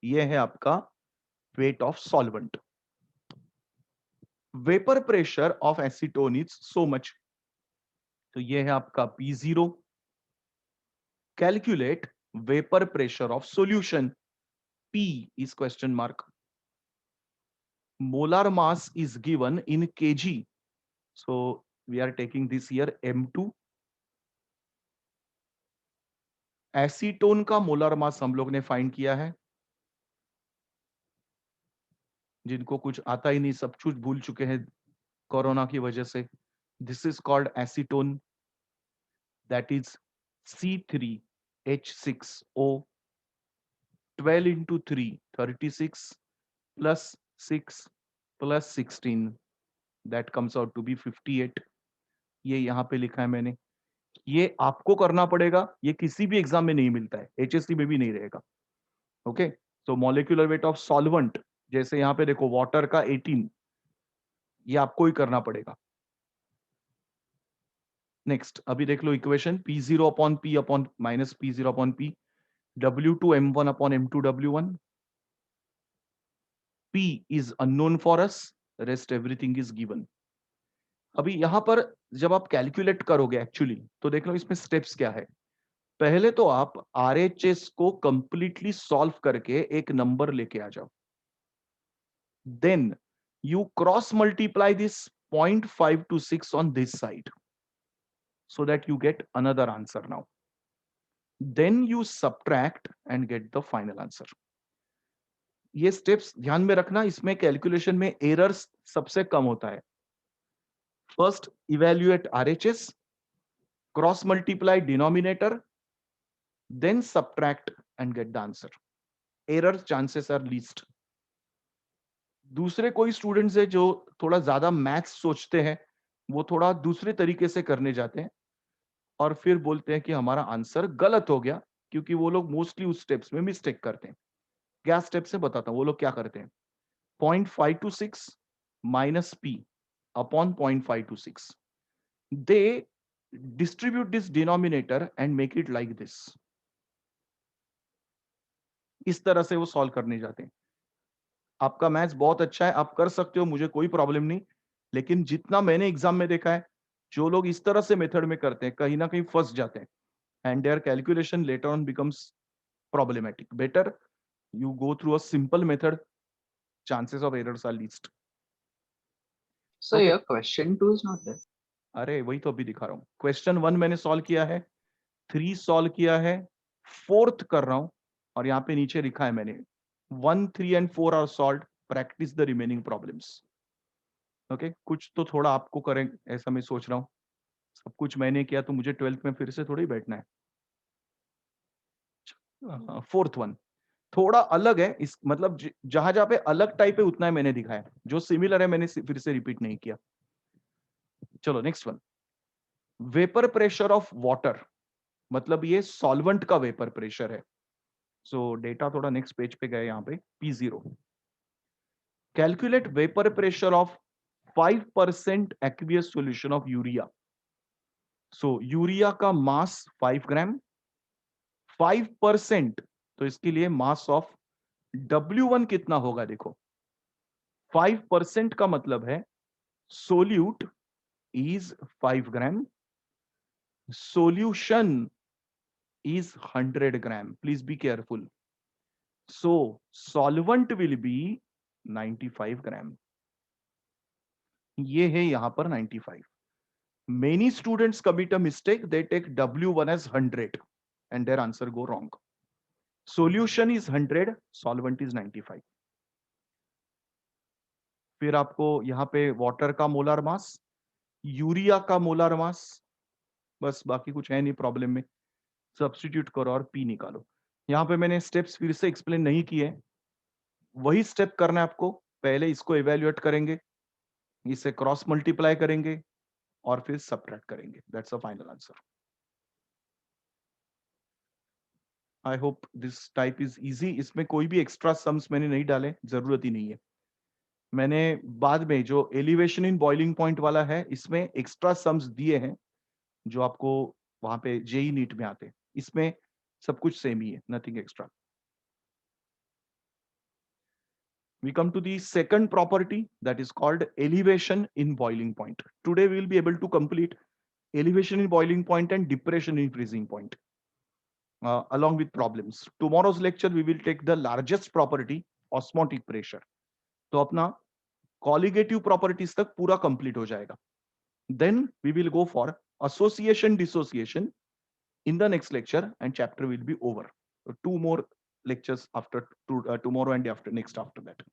ये है आपका weight of solvent. Vapour pressure of acetone is so much. तो ये है आपका P0. Calculate vapour pressure of solution. P is question mark. Molar mass is given in kg. So we are taking this here M2. Acetone का molar mass हम लोग ने find किया है. जिनको कुछ आता ही नहीं, सब कुछ भूल चुके हैं कोरोना की वजह से. This is called acetone. That is C3H6O. 12 into 3 36 plus 6 plus 16, that comes out to be 58. ये यहां पे लिखा है मैंने. ये आपको करना पड़ेगा, ये किसी भी एग्जाम में नहीं मिलता है, एचएससी में भी नहीं रहेगा. Okay. So molecular weight of solvent, जैसे यहां पे देखो वाटर का 18, ये आपको ही करना पड़ेगा. नेक्स्ट अभी देख लो equation. P0 upon P upon minus P0 upon P. W2 M1 upon M2 W1. P is unknown for us, rest everything is given. अभी यहां पर जब आप कैलकुलेट करोगे एक्चुअली, तो देख लो इसमें स्टेप्स क्या है. पहले तो आप RHS को कंप्लीटली सॉल्व करके एक नंबर लेके आ जाओ. Then you cross multiply this 0.5 to 6 on this side, so that you get another answer now. Then you subtract and get the final answer. ये स्टेप्स ध्यान में रखना. इसमें कैलकुलेशन में एरर्स सबसे कम होता है. First, evaluate RHS, cross multiply denominator, then subtract and get the answer. Error chances are least. दूसरे कोई स्टूडेंट्स है जो थोड़ा ज्यादा मैथ्स सोचते हैं, वो थोड़ा दूसरे तरीके से करने जाते हैं और फिर बोलते हैं कि हमारा आंसर गलत हो गया, क्योंकि वो लोग मोस्टली उस स्टेप्स में मिस्टेक करते हैं. क्या स्टेप से बताता हूं वो लोग क्या करते हैं. 0.526 minus p upon 0.526. They distribute this denominator and make it like this. इस तरह से वो सॉल्व करने जाते हैं. आपका मैथ्स बहुत अच्छा है, आप कर सकते हो, मुझे कोई प्रॉब्लम नहीं, लेकिन जितना मैंने एग्जाम में देखा है, जो लोग इस तरह से मेथड में करते हैं कहीं ना कहीं फंस जाते हैं and their calculation later on becomes problematic. Better you go through a simple method, chances of errors are least. So Okay. your question 2 is not there. अरे वही तो अभी दिखा रहा हूँ. क्वेश्चन 1 मैंने सॉल्व किया है, 3 सॉल्व किया है, 4th कर रहा हूं और यहाँ पे नीचे लिखा है मैंने 1, 3 and 4 are solved, practice the remaining problems. Okay, कुछ तो थोड़ा आपको करें ऐसा मैं सोच रहा हूँ. सब कुछ मैंने किया तो मुझे 12th में फिर से थोड़ी बैठना है. 4th वन थोड़ा अलग है, इस मतलब जहां जहां पे अलग टाइप है उतना ही मैंने दिखाया, जो सिमिलर है मैंने फिर से रिपीट नहीं किया. चलो next one. Vapour pressure of water, मतलब ये सॉल्वेंट का वेपर प्रेशर है. सो डेटा थोड़ा नेक्स्ट पेज पे गए, यहाँ पे P0. Calculate vapour pressure of 5% aqueous solution of urea. So urea का मास 5 ग्राम, 5%, तो इसके लिए मास ऑफ W1 कितना होगा. देखो 5% का मतलब है solute is 5 gram, solution is 100 gram. Please be careful. So solvent will be 95 gram. ये है यहां पर 95. Many students commit a mistake. They take W1 as 100 and their answer go wrong. Solution is 100, solvent is 95. फिर आपको यहाँ पे water का molar mass, urea का मोलर मास, बस बाकी कुछ है नहीं प्रॉब्लम में. सब्स्टिट्यूट करो और पी निकालो. यहाँ पे मैंने स्टेप्स फिर से एक्सप्लेन नहीं किए, वही स्टेप करना है आपको. पहले इसको इवेल्युएट करेंगे, इसे क्रॉस मल्टीप्लाई करेंगे और फिर सब्ट्रैक्ट करेंगे. That's a final answer. I hope this type is easy. इसमें कोई भी एक्स्ट्रा सम्स मैंने नहीं डाले, जरूरत ही नहीं है. मैंने बाद में जो एलिवेशन इन बॉइलिंग पॉइंट वाला है, इसमें एक्स्ट्रा सम्स दिए हैं जो आपको वहां पे जेई नीट में आते हैं. इसमें सब कुछ सेम ही है, nothing extra. We come to the second property, that is called elevation in boiling point. Today we will be able to complete elevation in boiling point and depression in freezing point along with problems. Tomorrow's lecture we will take the largest property, osmotic pressure. तो अपना colligative properties तक पूरा complete हो जाएगा. Then we will go for association dissociation in the next lecture and chapter will be over. So 2 more lectures after tomorrow and after next after that.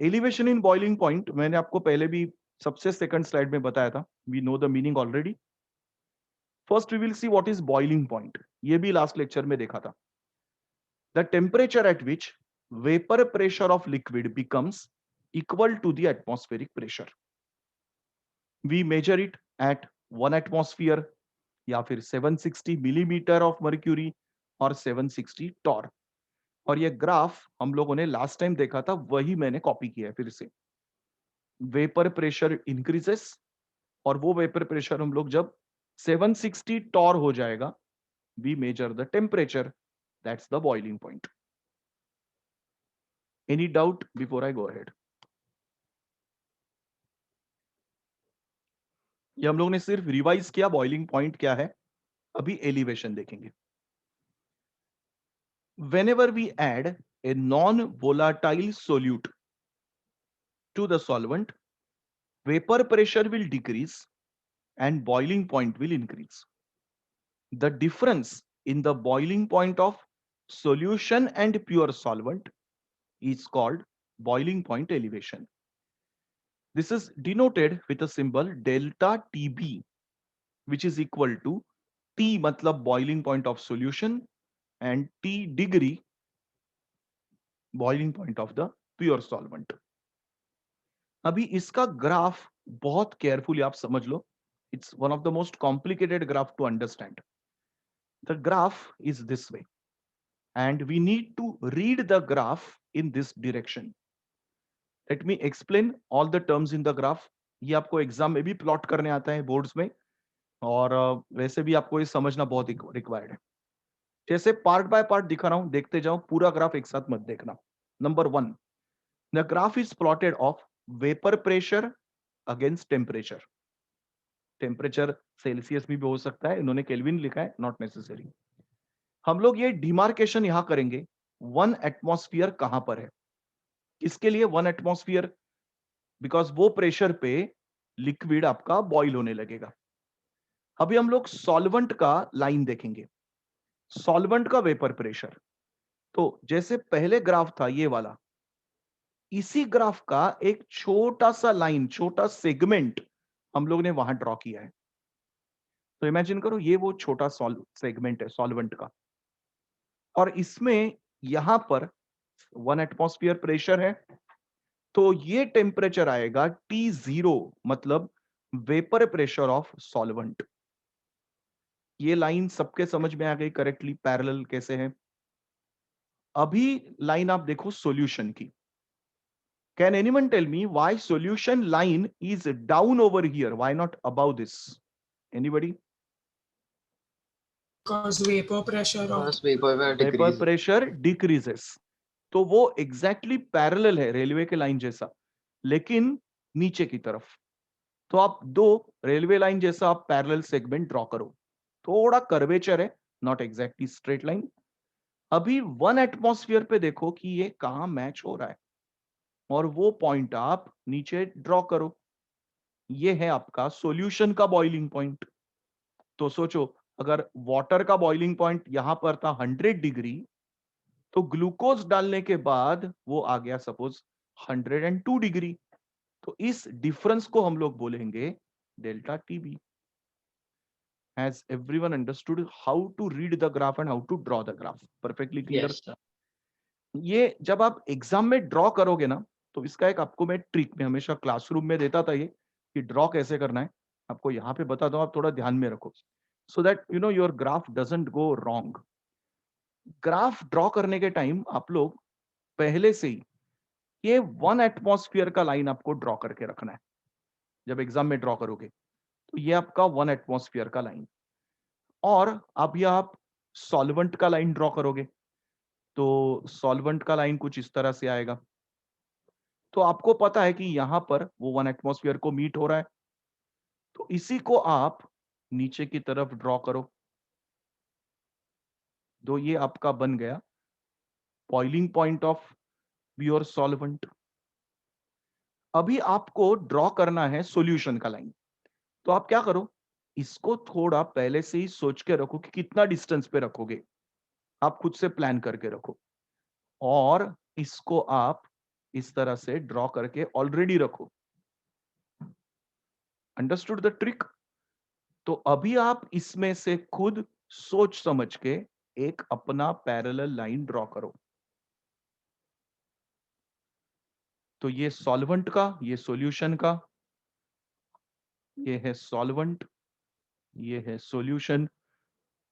Elevation in boiling point मैंने आपको पहले भी सबसे second slide में बताया था. We know the meaning already. First we will see what is boiling point. ये भी लास्ट लेक्चर में देखा था. The temperature at which vapour pressure of liquid becomes equal to the atmospheric pressure. We measure it at 1 atmosphere या फिर 760 millimetre of mercury और 760 Tor. और ये ग्राफ हम लोगों ने लास्ट टाइम देखा था, वही मैंने कॉपी किया है फिर से. वेपर प्रेशर इंक्रीजेस और वो वेपर प्रेशर हम लोग जब 760 टॉर हो जाएगा, we measure the temperature, that's the boiling point. Any doubt before I go ahead? ये हम लोग ने सिर्फ रिवाइज किया बॉइलिंग पॉइंट क्या है. अभी एलिवेशन देखेंगे. whenever we add a non-volatile solute to the solvent, vapor pressure will decrease and boiling point will increase. The difference in the boiling point of solution and pure solvent is called boiling point elevation. This is denoted with a symbol delta TB, which is equal to T मतलब boiling point of solution and T degree boiling point of the pure solvent. अभी इसका graph बहुत carefully आप समझ लो. It's one of the most complicated graph to understand. The graph is this way, and we need to read the graph in this direction. Let me explain all the terms in the graph. ये आपको exam में भी plot करने आता है boards में, और वैसे भी आपको ये समझना बहुत रिक्वायर्ड है. जैसे पार्ट बाय पार्ट दिखा रहा हूं, देखते जाओ, पूरा ग्राफ एक साथ मत देखना. Number 1, the graph is plotted of vapour pressure against temperature. Temperature Celsius में भी हो सकता है, इन्होंने केल्विन लिखा है, नॉट नेसेसरी. हम लोग ये डिमार्केशन यहां करेंगे 1 एटमॉस्फेयर कहां पर है. इसके लिए 1 एटमॉस्फेयर, बिकॉज वो प्रेशर पे लिक्विड आपका बॉईल होने लगेगा. अभी हम लोग सॉल्वेंट का लाइन देखेंगे. सॉल्वेंट का वेपर प्रेशर, तो जैसे पहले ग्राफ था ये वाला, इसी ग्राफ का एक छोटा सा लाइन, छोटा सेगमेंट हम लोग ने वहां ड्रॉ किया है. तो इमेजिन करो ये वो छोटा सेगमेंट है सॉल्वेंट का, और इसमें यहां पर 1 एटमॉस्फेयर प्रेशर है. तो ये टेम्परेचर आएगा T0, मतलब वेपर प्रेशर ऑफ सॉल्वेंट. ये लाइन सबके समझ में आ गई करेक्टली, पैरेलल कैसे है. अभी लाइन आप देखो सॉल्यूशन की. Can anyone tell me why solution line is down over here, why not about this? Anybody? Because vapor pressure of Because vapor vapour decreases. Pressure decreases. तो वो एग्जैक्टली पैरेलल है railway के line जैसा, लेकिन नीचे की तरफ. तो आप दो रेलवे लाइन जैसा आप पैरेलल सेगमेंट ड्रॉ करो. थोड़ा कर्वेचर है, नॉट एग्जैक्टली स्ट्रेट लाइन. अभी 1 एटमॉस्फेयर पे देखो कि ये कहां मैच हो रहा है, और वो पॉइंट आप नीचे ड्रॉ करो. ये है आपका सॉल्यूशन का बॉइलिंग पॉइंट. तो सोचो, अगर वाटर का बॉइलिंग पॉइंट यहां पर था 100 डिग्री, तो ग्लूकोज डालने के बाद वो आ गया सपोज 102 डिग्री. तो इस डिफरेंस को हम लोग बोलेंगे delta TB. Has everyone understood how to read the graph and how to draw the graph? Perfectly clear? Yes, sir. ये जब आप एग्जाम में ड्रॉ करोगे ना, तो इसका एक आपको मैं ट्रिक में हमेशा क्लासरूम में देता था, ये कि ड्रॉ कैसे करना है. आपको यहाँ पे बता दो, आप थोड़ा ध्यान में रखो, so that you know your graph doesn't go wrong. Graph draw करने के टाइम आप लोग पहले से ही ये 1 एटमॉस्फेयर का लाइन आपको ड्रॉ करके रखना है. जब एग्जाम में ड्रॉ करोगे तो ये आपका 1 एटमॉस्फेयर का लाइन. और अभी आप सॉल्वेंट का लाइन ड्रॉ करोगे, तो सॉल्वेंट का लाइन कुछ इस तरह से आएगा. तो आपको पता है कि यहां पर वो 1 एटमॉस्फेयर को मीट हो रहा है, तो इसी को आप नीचे की तरफ ड्रॉ करो. तो ये आपका बन गया boiling point of pure solvent. अभी आपको ड्रॉ करना है सॉल्यूशन का लाइन. तो आप क्या करो, इसको थोड़ा पहले से ही सोच के रखो कि कितना डिस्टेंस पे रखोगे. आप खुद से प्लान करके रखो, और इसको आप इस तरह से ड्रॉ करके ऑलरेडी रखो. Understood the trick? तो अभी आप इसमें से खुद सोच समझ के एक अपना पैरेलल लाइन ड्रॉ करो. तो ये सॉल्वेंट का, ये सॉल्यूशन का, ये है सॉल्वेंट, ये है सॉल्यूशन.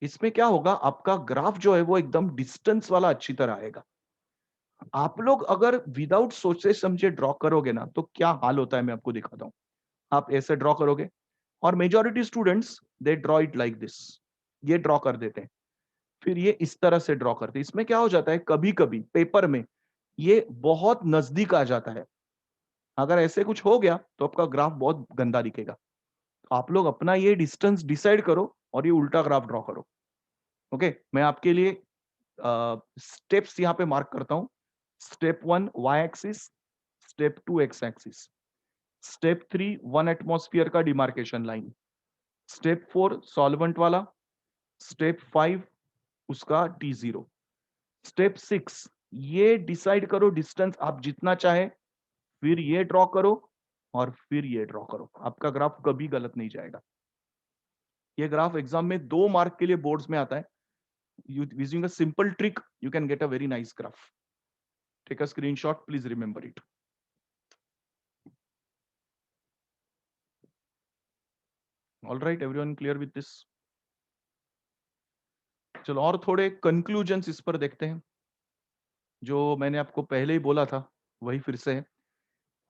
इसमें क्या होगा, आपका ग्राफ जो है वो एकदम डिस्टेंस वाला अच्छी तरह आएगा. आप लोग अगर विदाउट सोचे समझे ड्रॉ करोगे ना, तो क्या हाल होता है मैं आपको दिखाता हूं. आप ऐसे ड्रॉ करोगे, और majority students they draw it like this. ये ड्रॉ कर देते हैं, फिर ये इस तरह से ड्रॉ करते हैं. इसमें क्या हो जाता है, कभी कभी पेपर में ये बहुत नजदीक आ जाता है. अगर ऐसे कुछ हो गया तो आपका ग्राफ बहुत गंदा दिखेगा. तो आप लोग अपना ये डिस्टेंस डिसाइड करो और ये उल्टा ग्राफ ड्रॉ करो. ओके, मैं आपके लिए स्टेप्स यहाँ पे मार्क करता हूं. Step 1 Y axis, step 2 X axis, step 3 1 atmosphere का डिमार्केशन लाइन, स्टेप 4 सॉल्वेंट वाला, स्टेप 5 उसका T0, स्टेप 6 ये डिसाइड करो डिस्टेंस आप जितना चाहे, फिर ये ड्रॉ करो, और फिर ये ड्रॉ करो। आपका ग्राफ कभी गलत नहीं जाएगा। ये ग्राफ एग्जाम में 2 मार्क के लिए बोर्ड्स में आता है। Using a simple trick you can get a very nice graph. Take a screenshot, please remember it. All right, everyone clear with this? चलो और थोड़े कंक्लूजन्स इस पर देखते हैं। जो मैंने आपको पहले ही बोला था वही फिर से है।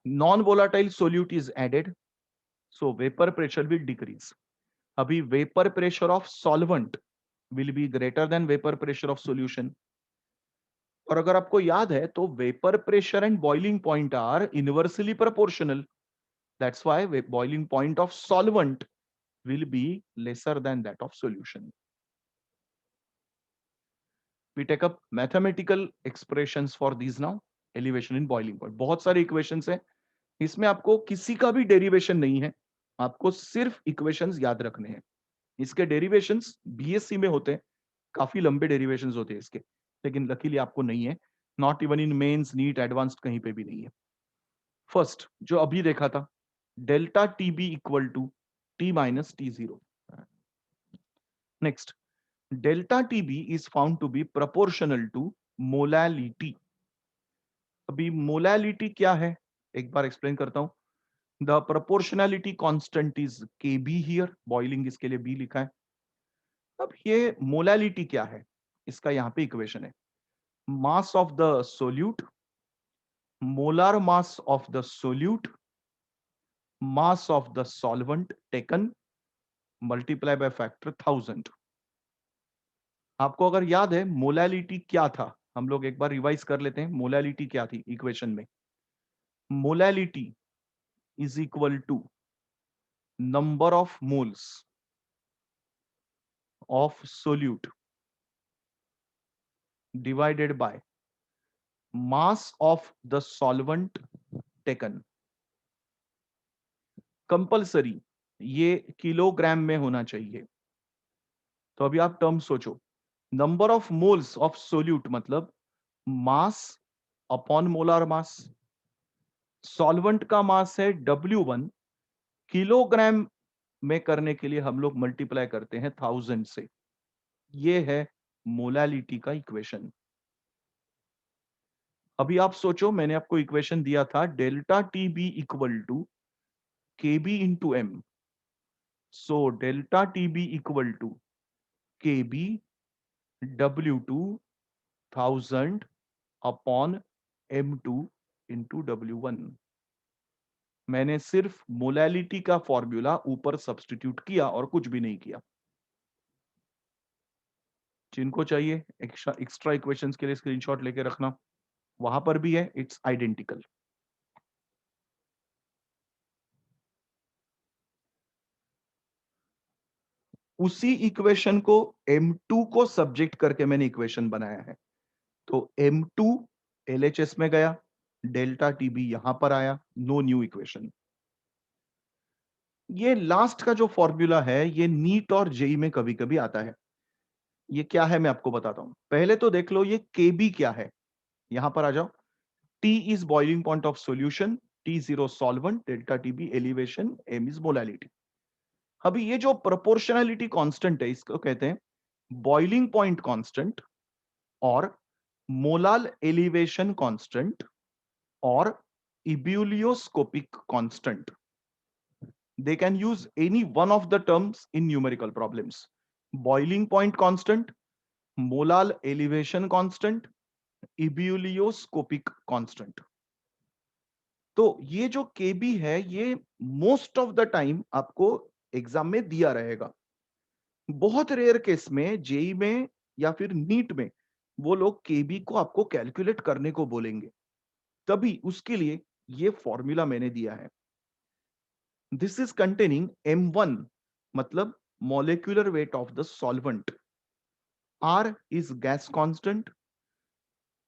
Non volatile solute is added, so vapour pressure will decrease. अभी vapour pressure of solvent will be greater than vapour pressure of solution. और अगर आपको याद है तो vapour pressure and boiling point are inversely proportional. That's why boiling point of solvent will be lesser than that of solution. We take up mathematical expressions for these now. Elevation in boiling point. बहुत सारे equations हैं, इसमें आपको किसी का भी derivation नहीं है, आपको सिर्फ इक्वेशंस याद रखने हैं। इसके डेरिवेशंस बीएससी में होते हैं, काफी लंबे डेरिवेशंस होते हैं इसके, लेकिन लकीली आपको नहीं है। Not even in Mains, NEET, Advanced कहीं पे भी नहीं है। फर्स्ट जो अभी देखा था, delta TB equal to T minus T zero. Next, delta TB is found to be proportional to molality. अभी मोलालिटी क्या है एक बार एक्सप्लेन करता हूं। The proportionality constant is KB here, boiling इसके लिए B लिखा है। अब ये मोलालिटी क्या है, इसका यहां पे इक्वेशन है। मास of the solute, molar mass of the solute, mass of the solvent taken, multiply by factor 1000। आपको अगर याद है मोलालिटी क्या था, हम लोग एक बार रिवाइज कर लेते हैं। मोलालिटी क्या थी इक्वेशन में? Molality is equal to number of moles of solute divided by mass of the solvent taken. Compulsory ये किलोग्राम में होना चाहिए। तो अभी आप टर्म सोचो, number of moles of solute मतलब mass upon molar mass. Solvent का मास है W1, किलोग्राम में करने के लिए हम लोग मल्टीप्लाई करते हैं 1000 से। ये है मोलालिटी का इक्वेशन। अभी आप सोचो, मैंने आपको इक्वेशन दिया था delta TB equal to KB into M। So delta TB equal to KB W2 1000 upon M2 into W1। मैंने सिर्फ मोलालिटी का फॉर्मूला ऊपर सब्स्टिट्यूट किया और कुछ भी नहीं किया। जिनको चाहिए एक्स्ट्रा इक्वेशंस के लिए स्क्रीनशॉट लेके रखना, वहां पर भी है, इट्स आइडेंटिकल। उसी इक्वेशन को M2 को सब्जेक्ट करके मैंने इक्वेशन बनाया है। तो M2 LHS में गया, डेल्टा TB यहां पर आया, नो न्यू इक्वेशन। ये लास्ट का जो फॉर्मूला है ये नीट और जेई में कभी कभी आता है। ये क्या है मैं आपको बताता हूं। पहले तो देख लो ये KB क्या है, यहां पर आ जाओ। T is boiling point of solution, T0 solvent, delta TB elevation, M is molality. अभी ये जो प्रोपोर्शनैलिटी कांस्टेंट है इसको कहते हैं बॉइलिंग पॉइंट कांस्टेंट और मोलाल एलिवेशन कांस्टेंट और इब्यूलियोस्कोपिक constant. They can use any one of the terms in numerical problems. Boiling point constant, molar elevation constant, ebullioscopic constant. तो ये जो KB है ये मोस्ट ऑफ द टाइम आपको exam में दिया रहेगा। बहुत रेयर केस में जेई में या फिर नीट में वो लोग KB को आपको कैलकुलेट करने को बोलेंगे, तभी उसके लिए ये फॉर्मूला मैंने दिया है। दिस इज कंटेनिंग M1 मतलब molecular weight of the solvent, R is gas constant,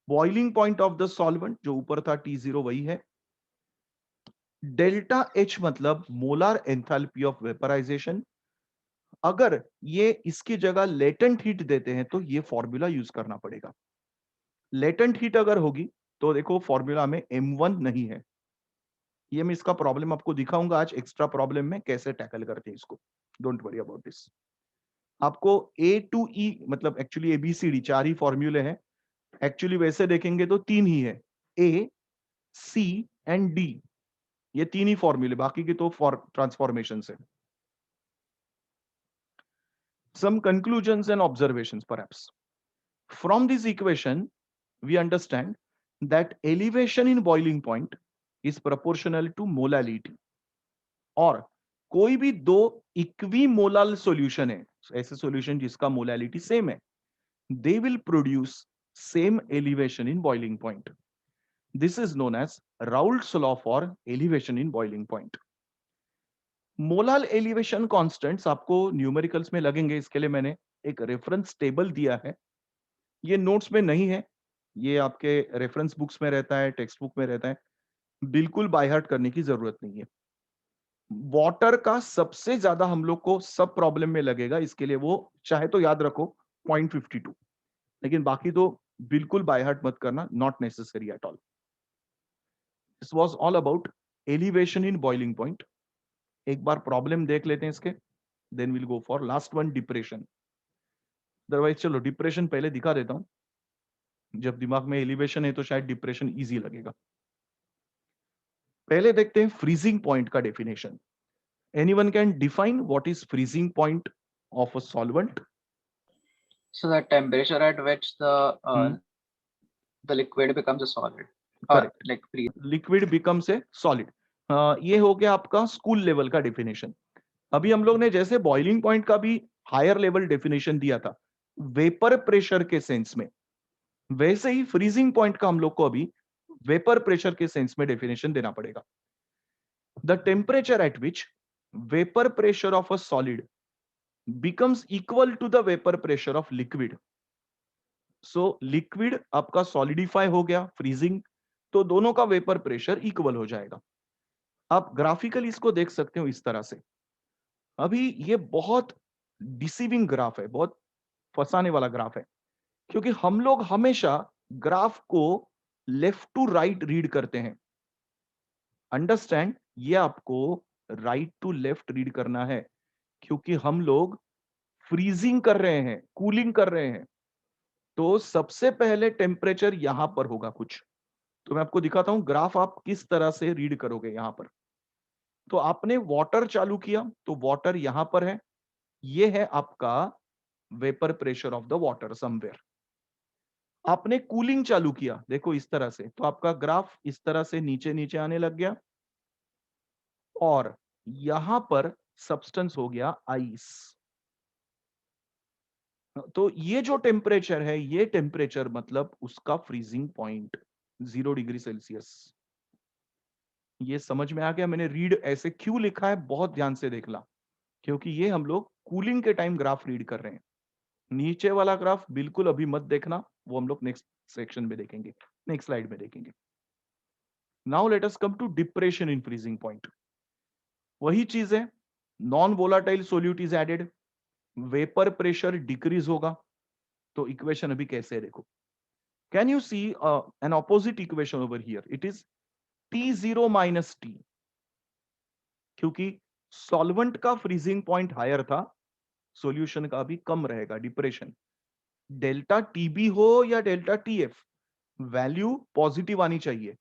boiling point of the solvent जो ऊपर था T0 वही है, डेल्टा H मतलब मोलार एंथैल्पी ऑफ वेपराइजेशन। अगर ये इसकी जगह लेटेंट हीट देते हैं तो ये फॉर्मूला यूज करना पड़ेगा। लेटेंट हीट अगर होगी तो देखो फॉर्मूला में M1 नहीं है, ये मैं इसका प्रॉब्लम आपको दिखाऊंगा आज एक्स्ट्रा प्रॉब्लम में कैसे टैकल करते हैं इसको, डोंट वरी अबाउट दिस। आपको ए टू ई मतलब एक्चुअली एबीसीडी 4 ही फॉर्मूले हैं, एक्चुअली वैसे देखेंगे तो 3 ही है, ए सी एंड डी, ये 3 ही फॉर्मूले, बाकी की तो फॉर ट्रांसफॉर्मेशन है। Some conclusions and observations perhaps. From this equation, we understand that elevation in boiling point is proportional to molality. और कोई भी दो इक्विमोलल सॉल्यूशन है, ऐसे सॉल्यूशन जिसका मोलालिटी सेम है, they will produce same elevation in boiling point. This is known as Raoult's law for elevation in boiling point. Molal elevation constants आपको numericals में लगेंगे, इसके लिए मैंने एक रेफरेंस टेबल दिया है, ये नोट्स में नहीं है, ये आपके रेफरेंस बुक्स में रहता है, टेक्स्ट बुक में रहता है, बिल्कुल बाय हार्ट करने की जरूरत नहीं है। वाटर का सबसे ज्यादा हम लोग को सब प्रॉब्लम में लगेगा, इसके लिए वो चाहे तो याद रखो 0.52, लेकिन बाकी तो बिल्कुल बाय हार्ट मत करना, not necessary at all. This was all about elevation in boiling point. एक बार प्रॉब्लम देख लेते हैं इसके, then will go for last one, depression. Otherwise चलो डिप्रेशन पहले दिखा देता हूं, जब दिमाग में एलिवेशन है तो शायद डिप्रेशन इजी लगेगा। पहले देखते हैं फ्रीजिंग पॉइंट का definition. Anyone can define what is freezing point of a solvent? So the temperature at which the liquid becomes a solid. Correct. Like freeze. Liquid becomes a solid. ये हो गया आपका school level का definition. अभी हम लोग ने जैसे बॉइलिंग पॉइंट का भी हायर लेवल डेफिनेशन दिया था वेपर प्रेशर के सेंस में, वैसे ही फ्रीजिंग पॉइंट का हम लोग को अभी वेपर प्रेशर के सेंस में डेफिनेशन देना पड़ेगा। The temperature at which vapour pressure of a solid becomes equal to the vapor pressure of liquid. So liquid आपका solidify हो गया, freezing, तो दोनों का वेपर प्रेशर इक्वल हो जाएगा। आप ग्राफिकली इसको देख सकते हो इस तरह से। अभी ये बहुत डिसीविंग ग्राफ है, बहुत फंसाने वाला ग्राफ है, क्योंकि हम लोग हमेशा ग्राफ को लेफ्ट टू राइट रीड करते हैं। अंडरस्टैंड, ये आपको राइट टू लेफ्ट रीड करना है, क्योंकि हम लोग फ्रीजिंग कर रहे हैं, कूलिंग कर रहे हैं, तो सबसे पहले टेम्परेचर यहां पर होगा कुछ। तो मैं आपको दिखाता हूं ग्राफ आप किस तरह से रीड करोगे। यहां पर तो आपने वाटर चालू किया, तो वाटर यहां पर है, ये है आपका vapour pressure of the water somewhere. आपने कूलिंग चालू किया, देखो इस तरह से, तो आपका ग्राफ इस तरह से नीचे नीचे आने लग गया, और यहां पर सब्सटेंस हो गया आइस। तो ये जो टेम्परेचर है, ये टेम्परेचर मतलब उसका फ्रीजिंग पॉइंट 0 डिग्री सेल्सियस। ये समझ में आ गया? मैंने रीड ऐसे क्यों लिखा है, बहुत ध्यान से देखना, क्योंकि ये हम लोग कूलिंग के टाइम ग्राफ रीड कर रहे हैं। नीचे वाला ग्राफ बिल्कुल अभी मत देखना, वो हम लोग नेक्स्ट सेक्शन में देखेंगे, नेक्स्ट स्लाइड में देखेंगे। Now let us come to depression in freezing point. वही चीज है, non volatile solute is added, vapour pressure decrease होगा। तो इक्वेशन अभी कैसे है देखो, can you see an opposite equation over here, it is T0 minus T, क्योंकि सॉल्वेंट का फ्रीजिंग पॉइंट हायर था, सॉल्यूशन का भी कम रहेगा डिप्रेशन। डेल्टा टीबी हो या डेल्टा टीएफ, वैल्यू पॉजिटिव आनी चाहिए,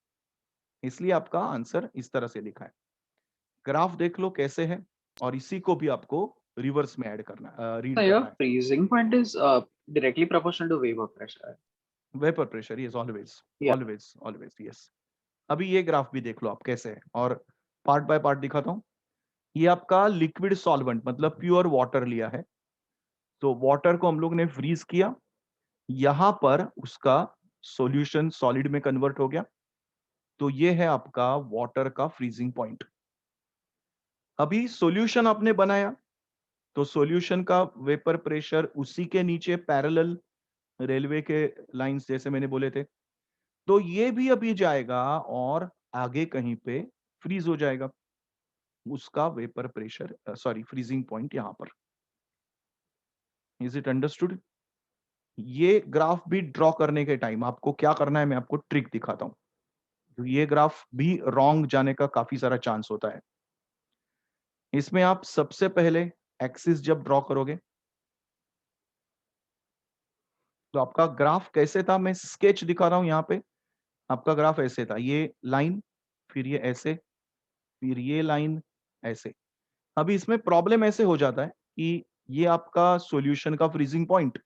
इसलिए आपका आंसर इस तरह से लिखा है। ग्राफ देख लो कैसे है, और इसी को भी आपको रिवर्स में ऐड करना, रीड So करना your है। freezing point is directly proportional to vapor pressure. Vapour pressure is always Yeah. Always always yes. अभी ये ग्राफ भी देख लो आप कैसे है, और पार्ट बाय पार्ट दिखाता हूं। ये आपका लिक्विड सॉल्वेंट मतलब प्योर वाटर लिया है, तो वाटर को हम लोग ने फ्रीज किया, यहां पर उसका सॉल्यूशन सॉलिड में कन्वर्ट हो गया, तो ये है आपका वाटर का फ्रीजिंग पॉइंट। अभी सॉल्यूशन आपने बनाया, तो सॉल्यूशन का वेपर प्रेशर उसी के नीचे पैरेलल रेलवे के लाइंस जैसे मैंने बोले थे, तो ये भी अभी जाएगा और आगे कहीं पे फ्रीज हो जाएगा, उसका vapour pressure sorry freezing point यहां पर। Is it understood? ये ग्राफ भी ड्रॉ करने के टाइम आपको क्या करना है, मैं आपको ट्रिक दिखाता हूं। तो ये ग्राफ भी रॉन्ग जाने का काफी सारा चांस होता है। इसमें आप सबसे पहले एक्सिस जब ड्रॉ करोगे तो आपका ग्राफ कैसे था, मैं स्केच दिखा रहा हूं यहाँ पे। आपका ग्राफ ऐसे था, ये लाइन, फिर ये ऐसे, फिर ये लाइन ऐसे। अभी इसमें प्रॉब्लम ऐसे हो जाता है कि ये आपका सॉल्यूशन का फ्रीजिंग पॉइंट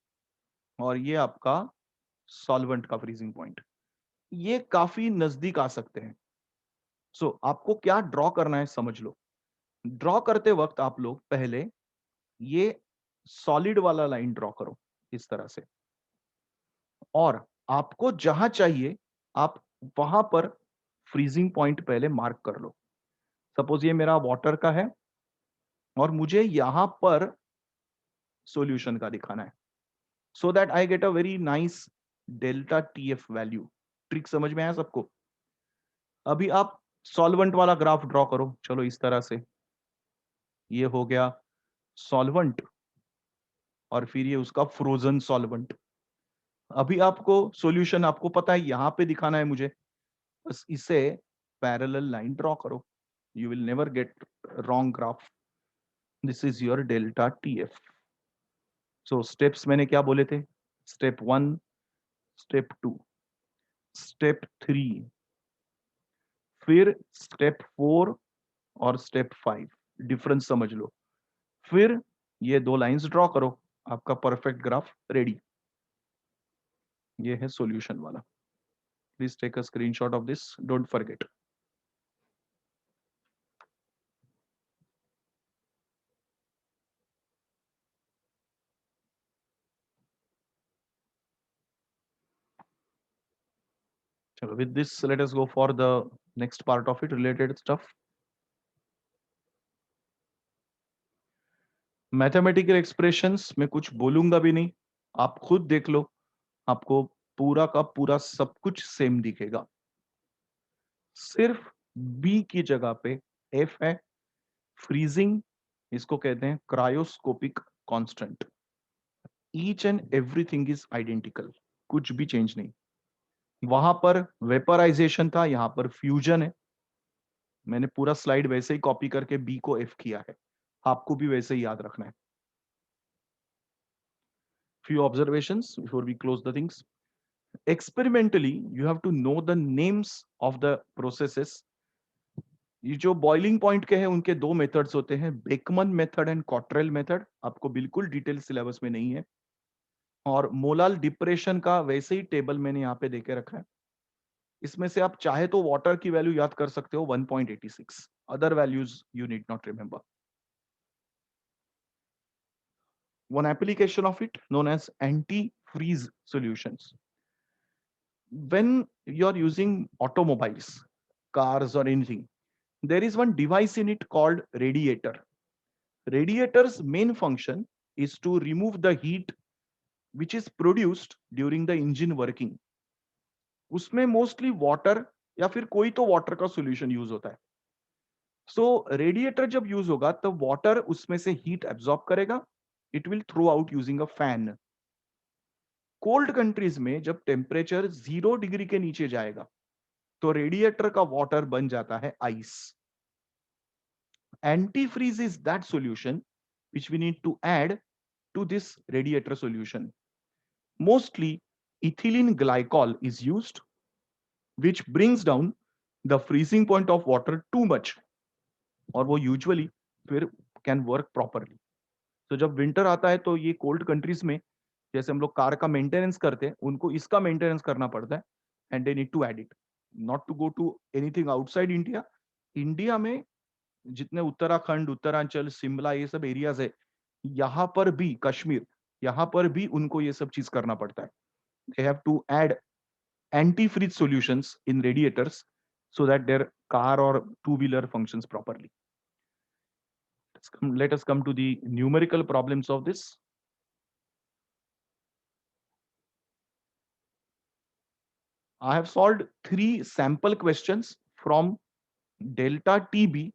और ये आपका सॉल्वेंट का फ्रीजिंग पॉइंट, ये काफी नजदीक आ सकते हैं। सो आपको क्या ड्रॉ करना है समझ लो। ड्रॉ करते वक्त आप लोग पहले ये सॉलिड वाला लाइन ड्रॉ करो इस तरह से, और आपको जहां चाहिए आप वहां पर फ्रीजिंग पॉइंट पहले मार्क कर लो। सपोज ये मेरा वाटर का है और मुझे यहां पर सॉल्यूशन का दिखाना है, so that I get a very nice delta TF value. Trick समझ में आया सबको? अभी आप सॉल्वेंट वाला ग्राफ ड्रॉ करो, चलो इस तरह से। ये हो गया सॉल्वेंट और फिर ये उसका फ्रोजन सॉल्वेंट। अभी आपको सॉल्यूशन आपको पता है यहां पे दिखाना है मुझे, बस इसे पैरेलल लाइन ड्रॉ करो। You will never get wrong graph. This is your delta TF. So steps मैंने क्या बोले थे? स्टेप 1, स्टेप 2, स्टेप 3, फिर स्टेप 4 और स्टेप 5। डिफरेंस समझ लो। फिर ये दो लाइंस ड्रॉ करो, आपका परफेक्ट ग्राफ रेडी। ये है सॉल्यूशन वाला। Please take a screenshot of this, don't forget. चलो, with this let us go for the next part of it, related stuff. Mathematical expressions में कुछ बोलूंगा भी नहीं, आप खुद देख लो, आपको पूरा का पूरा सब कुछ सेम दिखेगा। सिर्फ बी की जगह पे एफ है, फ्रीजिंग, इसको कहते हैं cryoscopic constant. Each and everything is identical, कुछ भी चेंज नहीं। वहां पर वेपराइजेशन था, यहां पर फ्यूजन है। मैंने पूरा स्लाइड वैसे ही कॉपी करके बी को एफ किया है, आपको भी वैसे ही याद रखना है। Few observations before we close the things. Experimentally, you have to know the names of the processes. ये जो बॉइलिंग पॉइंट के हैं उनके दो मेथड्स होते हैं, Beckman method and Cottrell method. आपको बिल्कुल डिटेल सिलेबस में नहीं है। और मोलाल डिप्रेशन का वैसे ही टेबल मैंने यहाँ पे देके रखा है। इसमें से आप चाहे तो वाटर की वैल्यू याद कर सकते हो 1.86, other values you need not remember. One application of it known as anti-freeze solutions. When you're using automobiles, cars or anything, there is one device in it called radiator. Radiator's main function is to remove the heat which is produced during the engine working. उसमें mostly water या फिर कोई तो water का solution use होता है। सो radiator जब use होगा तो वाटर उसमें से हीट एब्जॉर्ब करेगा, it will throw out using a fan. Cold countries में जब टेम्परेचर 0 डिग्री के नीचे जाएगा तो रेडिएटर का वाटर बन जाता है ice. Anti freeze is that solution which we need to add to this radiator solution. Mostly ethylene glycol is used, which brings down the freezing point of water too much, और वो usually फिर can work properly. तो जब winter आता है तो ये cold countries में जैसे हम लोग कार का मेंटेनेंस करते हैं, उनको इसका मेंटेनेंस करना पड़ता है, and they need to add it, not to go to anything outside India. India में जितने उत्तराखंड, उत्तरांचल, शिमला, ये सब एरियाज है, यहाँ पर भी कश्मीर, यहाँ पर भी उनको ये सब चीज करना पड़ता है। They have to add anti freeze solutions in radiators so that their car or two-wheeler functions properly. Let us come to the numerical problems of this. I have solved 3 sample questions from delta TB,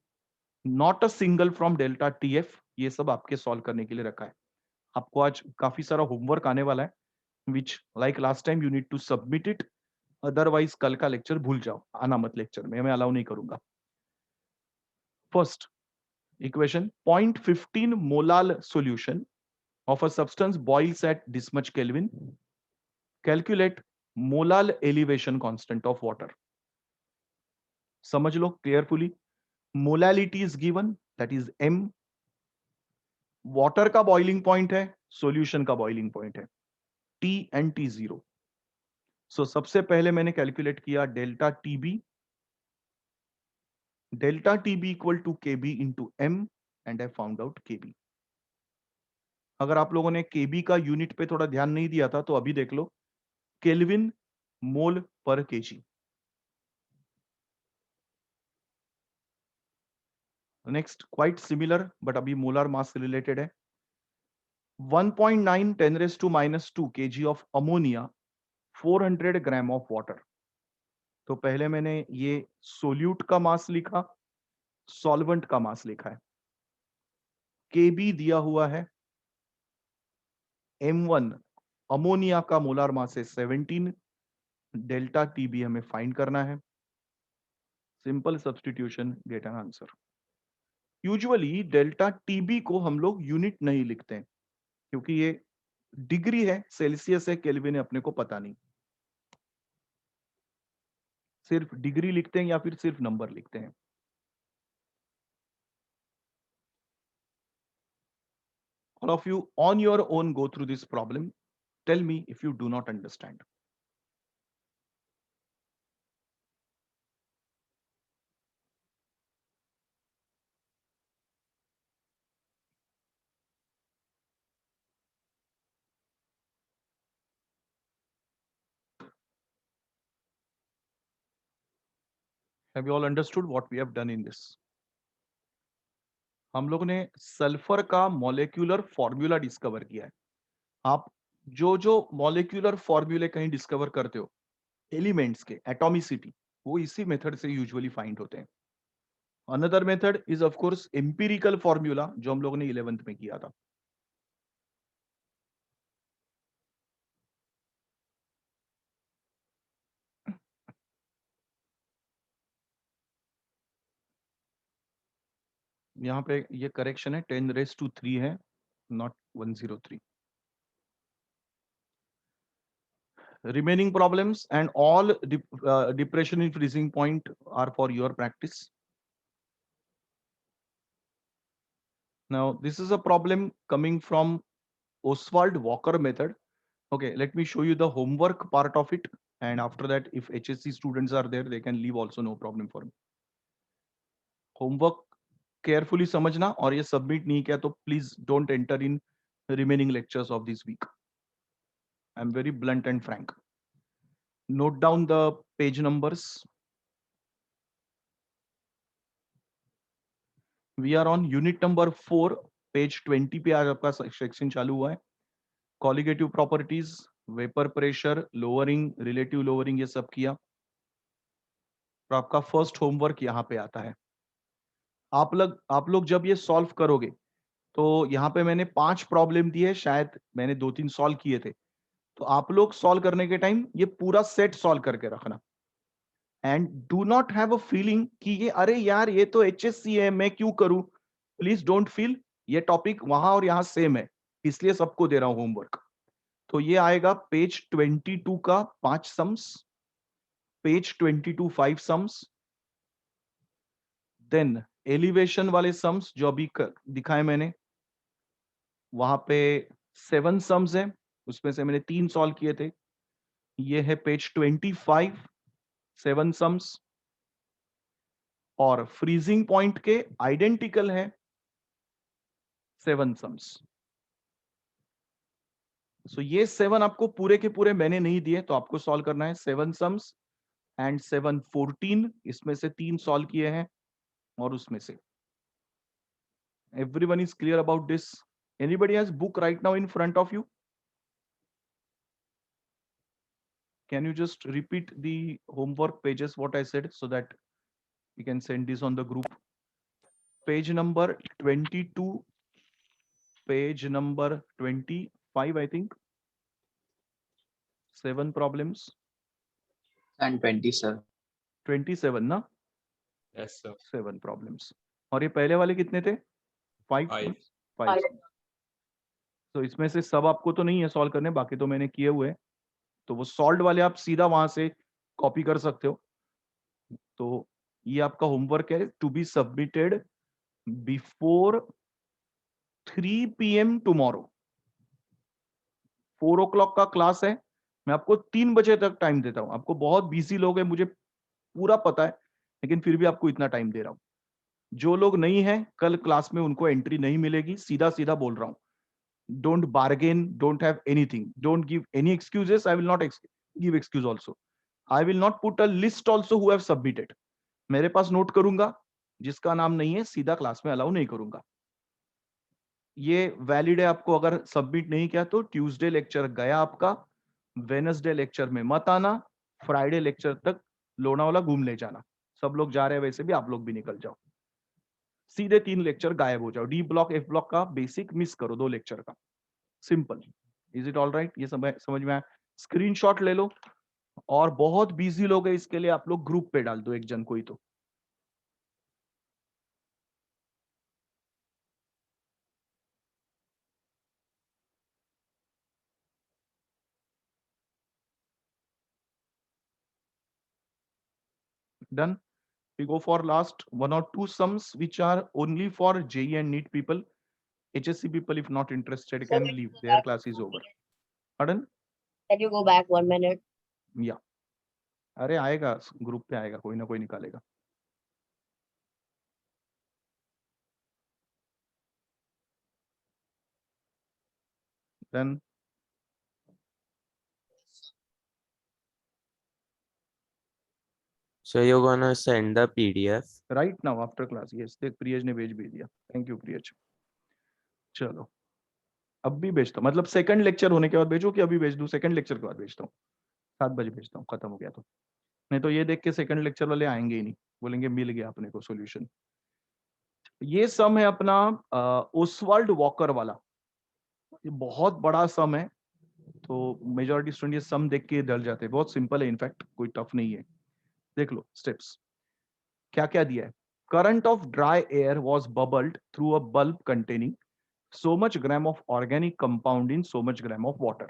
not a single from delta TF. ये सब आपके solve करने के लिए रखा है। आपको आज काफी सारा होमवर्क आने वाला है, which like last time you need to submit it otherwise कल का लेक्चर भूल जाओ, आना मत लेक्चर में, मैं अलाउ नहीं करूंगा। First equation, 0.15 molal solution of a substance boils at this much Kelvin. Calculate molal elevation constant of water. समझ लो carefully, molality is given, that is m, water का बॉइलिंग पॉइंट है, सॉल्यूशन का boiling point है, T and T0। So सबसे पहले मैंने calculate किया delta TB, delta TB equal to KB into M, and I found out KB. अगर आप लोगों ने केबी का यूनिट पे थोड़ा ध्यान नहीं दिया था तो अभी देख लो, केल्विन मोल पर KG. Next quite similar but अभी मोलर मास रिलेटेड है। 1.9 10⁻² kg of ammonia, 400 gram of water. तो पहले मैंने ये सोल्यूट का मास लिखा, सॉल्वेंट का मास लिखा है। केबी दिया हुआ है, M1 अमोनिया का मोलार मास है 17, डेल्टा टीबी हमें फाइंड करना है। Simple substitution, get an answer. Usually delta TB को हम लोग यूनिट नहीं लिखते हैं क्योंकि ये डिग्री है, सेल्सियस है, केल्विन है, अपने को पता नहीं। सिर्फ डिग्री लिखते हैं या फिर सिर्फ नंबर लिखते हैं। All of you on your own go through this problem. Tell me if you do not understand. Have you all understood what we have done in this? हम लोगों ने सल्फर का मॉलिक्यूलर फॉर्मूला डिस्कवर किया है। आप जो जो molecular फॉर्मूले कहीं डिस्कवर करते हो एलिमेंट्स के, एटॉमिसिटी, वो इसी मेथड से यूजुअली फाइंड होते हैं। Another method is of course empirical formula, जो हम लोगों ने 11th में किया था। यहाँ पे ये करेक्शन है, 10⁻³ है, not 103। Remaining problems and all depression in freezing point are for your practice. Now, this is a problem coming from Oswald Walker method. Okay, let me show you the homework part of it. And after that, if HSC students are there, they can leave also, no problem for me. Homework carefully समझना, और ये submit नहीं किया तो please don't enter in remaining lectures of this week. I'm very blunt and frank. Note down the page numbers. We are on unit number 4, page 20 पे आज आपका section चालू हुआ है। Colligative properties, vapour pressure, lowering, relative lowering, ये सब किया। तो आपका फर्स्ट होमवर्क यहाँ पे आता है। आप लोग जब ये सॉल्व करोगे तो यहाँ पे मैंने 5 प्रॉब्लम दिए, शायद मैंने 2-3 सॉल्व किए थे। तो आप लोग सॉल्व करने के टाइम ये पूरा सेट सॉल्व करके रखना, and do not have a feeling कि ये अरे यार ये तो HSC है, मैं क्यों करूं। प्लीज डोंट फील, ये टॉपिक वहां और यहां सेम है, इसलिए सबको दे रहा हूं होमवर्क। तो ये आएगा पेज 22 का 5 sums, page 22 5 sums, then elevation वाले सम्स जो अभी दिखाए मैंने, वहां पे 7 सम्स है, उसमें से मैंने 3 सॉल्व किए थे। ये है पेज 25 7 सम्स, और फ्रीजिंग पॉइंट के आइडेंटिकल है 7 सम्स। सो ये 7 आपको पूरे के पूरे मैंने नहीं दिए, तो आपको सॉल्व करना है 7 सम्स एंड 7 14, इसमें से 3 सॉल्व किए हैं और उसमें से। Everyone is clear about this? Anybody has book right now in front of you? Can you just repeat the homework pages what I said so that we can send this on the group? Page number 22, page number 25, I think. 7 problems. And 27. 27 ना, Yes, sir. 7 problems. और ये पहले वाले कितने थे? 5 5. 5। तो इसमें से सब आपको तो नहीं है सॉल्व करने, बाकी तो मैंने किए हुए हैं। तो वो सॉल्व वाले आप सीधा वहां से कॉपी कर सकते हो। तो ये आपका होमवर्क है, to be submitted before 3 PM tomorrow. 4 o'clock का क्लास है, मैं आपको 3 बजे तक टाइम देता हूं। आपको बहुत बिजी लोग हैं, मुझे पूरा पता है, लेकिन फिर भी आपको इतना टाइम दे रहा हूं। जो लोग नहीं है कल क्लास में, उनको एंट्री नहीं मिलेगी, सीधा सीधा बोल रहा हूं। Don't bargain, don't have anything, don't give any excuses. I will not give excuse also. I will not put a list also who have submitted. मेरे पास नोट करूंगा, जिसका नाम नहीं है सीधा क्लास में अलाउ नहीं करूंगा। ये वैलिड है आपको, अगर सबमिट नहीं किया तो ट्यूसडे लेक्चर गया आपका, वेडनेसडे लेक्चर में मत आना, फ्राइडे लेक्चर तक लोनावाला घूम ले जाना। सब लोग जा रहे हैं, वैसे भी आप लोग भी निकल जाओ, सीधे 3 लेक्चर गायब हो जाओ। डी ब्लॉक एफ ब्लॉक का बेसिक मिस करो 2 लेक्चर का, simple. Is it all right? ये समझ में आया? स्क्रीनशॉट ले लो, और बहुत बिजी लोग हैं, इसके लिए आप लोग ग्रुप पे डाल दो एक जन कोई तो। Done. We go for last 1 or 2 sums which are only for JEE and NEET people. HSC people, if not interested, Sir, can can you leave. go Their back class is 1 over. minute? Pardon? Can you go back 1 minute? Yeah. अरे आएगा, group पे आएगा, कोई ना कोई निकालेगा। Then So you're gonna send the PDF? right now after class, yes, देख प्रियज ने भेज भी दिया। थैंक यू प्रियज। चलो अब भी भेजता हूँ, मतलब सेकंड लेक्चर होने के बाद भेजो कि अभी भेज दूं? सेकंड लेक्चर के बाद भेजता हूँ, 7 बजे भेजता हूँ, खत्म हो गया तो। नहीं तो ये देख के सेकंड लेक्चर वाले आएंगे ही नहीं, बोलेंगे मिल गया अपने को सॉल्यूशन। ये सम है अपना ओसवाल्ड वॉकर वाला, ये बहुत बड़ा सम है, तो मेजॉरिटी स्टूडेंट ये सम देख के डर जाते हैं। बहुत सिंपल है, इनफैक्ट कोई टफ नहीं है। देख लो स्टेप्स, क्या क्या दिया है। Current of dry air was bubbled through a bulb containing so much gram of organic compound in so much gram of water।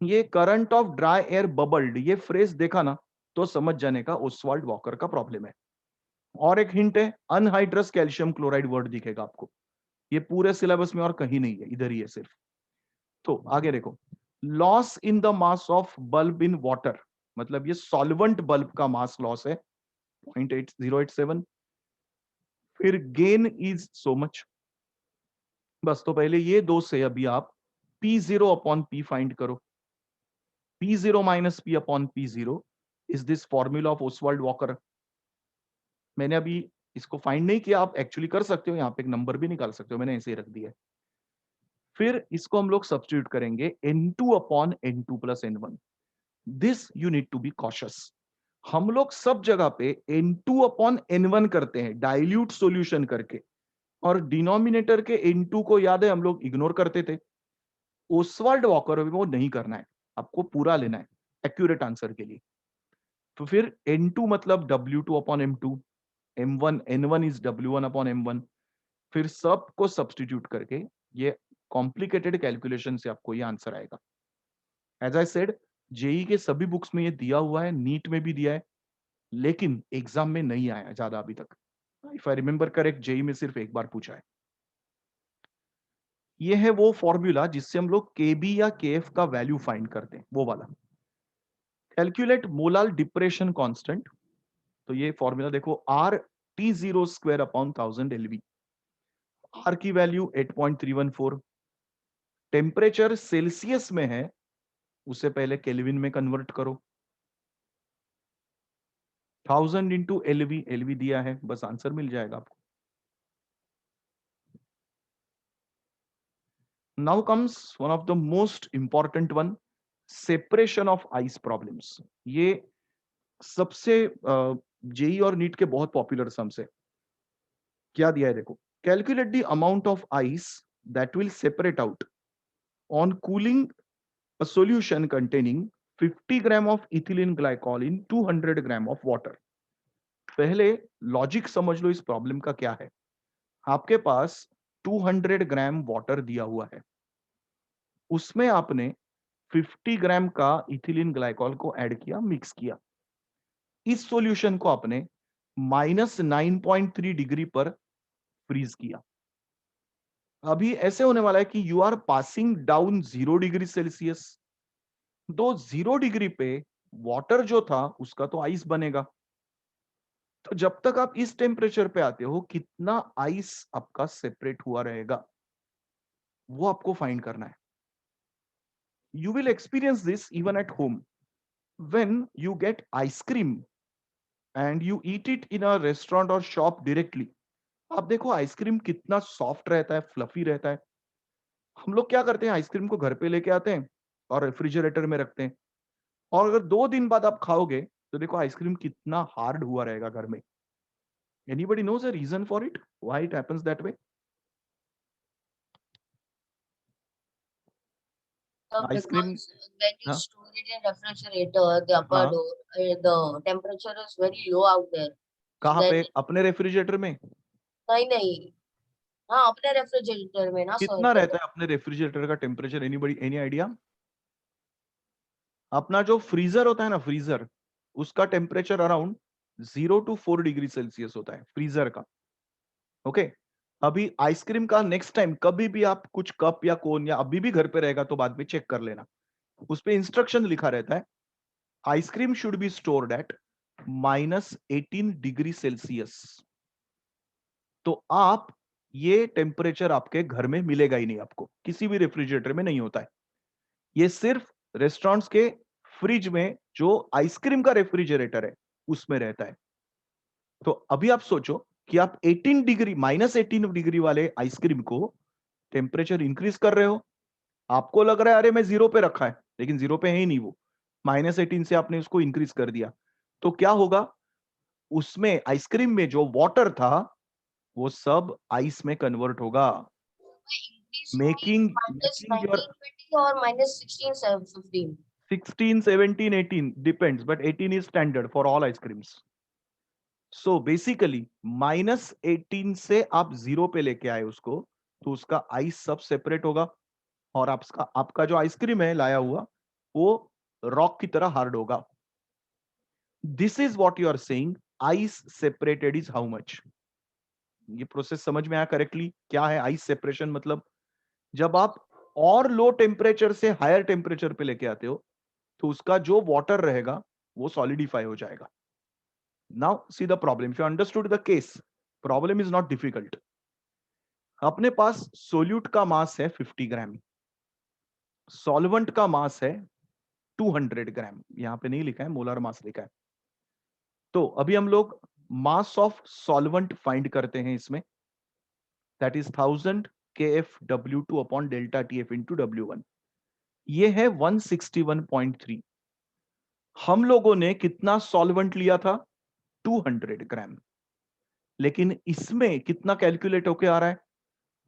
ये current of dry air bubbled, ये फ्रेज देखा ना तो समझ जाने का ओसवाल्ड वॉकर का प्रॉब्लम है। और एक हिंट है, अनहाइड्रस कैल्शियम क्लोराइड वर्ड दिखेगा आपको, ये पूरे सिलेबस में और कहीं नहीं है, इधर ही है सिर्फ। तो आगे देखो, loss in the mass of bulb in water, मतलब ये सॉल्वेंट बल्ब का मास लॉस है 0.8087। फिर गेन इज सो मच। बस, तो पहले ये दो से अभी आप P0 अपॉन P फाइंड करो। P0 minus P upon P0 is this formula of Oswald walker. मैंने अभी इसको फाइंड नहीं किया, आप एक्चुअली कर सकते हो, यहाँ पे एक नंबर भी निकाल सकते हो, मैंने ऐसे ही रख दिया है। फिर इसको हम लोग सब्स्टिट्यूट करेंगे N2 upon N2 plus N1। This you need to be cautious. हम लोग सब जगह पे N2 अपॉन N1 करते हैं डाइल्यूट सॉल्यूशन करके, और डिनोमिनेटर के N2 को याद है हम लोग इग्नोर करते थे। ओसवाल्ड वॉकर में वो नहीं करना है, आपको पूरा लेना है एक्यूरेट आंसर के लिए। तो फिर N2 मतलब W2 upon M2, M1 N1 is W1 upon M1। फिर सब को सब्स्टिट्यूट करके ये कॉम्प्लिकेटेड कैलकुलेशन से आपको ये आंसर आएगा। एज आई सेड, जेई के सभी बुक्स में ये दिया हुआ है, नीट में भी दिया है, लेकिन एग्जाम में नहीं आया ज्यादा अभी तक। If I remember correct, JEE में सिर्फ एक बार पूछा है। ये है वो फॉर्मूला जिससे हम लोग केबी या केएफ का वैल्यू फाइंड करते हैं, वो वाला। कैलकुलेट मोलार डिप्रेशन कांस्टेंट, तो ये फॉर्मूला देखो, R T0 square upon 1000 LV। R की वैल्यू 8.314। टेम्परेचर सेल्सियस में है, उसे पहले केल्विन में कन्वर्ट करो। 1000 इंटू LV, LV दिया है, बस आंसर मिल जाएगा आपको। Now comes one of the most important one, separation of ice problems. ये सबसे जेई और नीट के बहुत पॉपुलर सम्स है। क्या दिया है देखो, calculate the amount of ice that will separate out on cooling a solution containing 50 gram of ethylene glycol in 200 gram of water. पहले लॉजिक समझ लो इस प्रॉब्लम का क्या है। आपके पास 200 ग्राम वाटर दिया हुआ है, उसमें आपने 50 ग्राम का इथिलीन ग्लाइकॉल को ऐड किया, मिक्स किया। इस सॉल्यूशन को आपने -9.3 डिग्री पर फ्रीज किया। अभी ऐसे होने वाला है कि you are passing down 0 degree Celsius. तो 0 डिग्री पे वाटर जो था उसका तो आइस बनेगा। तो जब तक आप इस टेम्परेचर पे आते हो, कितना आइस आपका सेपरेट हुआ रहेगा वो आपको फाइंड करना है। You will experience this even at home when you get ice cream and you eat it in a restaurant और शॉप डायरेक्टली। आप देखो आइसक्रीम कितना सॉफ्ट रहता है, फ्लफी रहता है। हम लोग क्या करते हैं, आइसक्रीम को घर पे लेके आते हैं और रेफ्रिजरेटर में रखते हैं, और अगर 2 दिन बाद आप खाओगे तो देखो आइसक्रीम कितना हार्ड हुआ रहेगा घर में। Anybody knows a reason for it, why it happens that way? Ice cream, Because when you हाँ store it in refrigerator, the upper हाँ, door, the temperature is very low out there. So कहाँ then, पे? अपने refrigerator में? नहीं, हाँ अपने refrigerator में ना सर। कितना रहता है अपने रेफ्रिजरेटर का टेम्परेचर? Anybody, any idea? अपना जो फ्रीजर होता है ना, फ्रीजर, उसका temperature around 0 to 4 degree Celsius होता है फ्रीजर का। ओके, अभी आइसक्रीम का नेक्स्ट टाइम कभी भी आप कुछ कप या कोन, या अभी भी घर पे रहेगा तो बाद में चेक कर लेना, उस पे इंस्ट्रक्शन लिखा रहता है ice cream should be stored at -18 degree Celsius. तो आप ये टेम्परेचर आपके घर में मिलेगा ही नहीं, आपको किसी भी रेफ्रिजरेटर में नहीं होता है। ये सिर्फ रेस्टोरेंट्स के फ्रिज में जो आइसक्रीम का रेफ्रिजरेटर है उसमें रहता है। तो अभी आप सोचो कि आप 18 डिग्री, -18 डिग्री वाले आइसक्रीम को टेम्परेचर इंक्रीज कर रहे हो। आपको लग रहा है अरे मैं 0 पे रखा है, लेकिन 0 पे है ही नहीं वो, -18 से आपने उसको इंक्रीज कर दिया। तो क्या होगा, उसमें आइसक्रीम में जो वाटर था वो सब आइस में कन्वर्ट होगा, Increase making minus making your 19, 20 or minus 16, 15. 16, 17, 18 depends, but 18 is standard for all ice creams. So basically -18 से आप 0 पे लेके आए उसको, तो उसका आइस सब सेपरेट होगा, और आपका जो आइसक्रीम है लाया हुआ वो रॉक की तरह हार्ड होगा। This is what you are saying, ice separated is how much. ये प्रोसेस समझ में आया करेक्टली? क्या है आइस सेपरेशन? मतलब जब आप और लो टेम्परेचर से हायर टेम्परेचर पे लेके आते हो तो उसका जो वाटर रहेगा वो सॉलिडिफाई हो जाएगा। Now see the problem, if you understood the case, problem is not difficult. अपने पास सोल्यूट का मास है 50 ग्राम, सॉल्वेंट का मास है 200 ग्राम। यहां पे नहीं लिखा है, मोलर मास लिखा है। तो अभी हम लोग मास ऑफ सॉल्वेंट फाइंड करते हैं इसमें, that is 1000 kfw2 upon delta TF into W1। ये है 161.3। हम लोगों ने कितना सॉल्वेंट लिया था? 200 ग्राम। लेकिन इसमें कितना कैलकुलेट होके आ रहा है?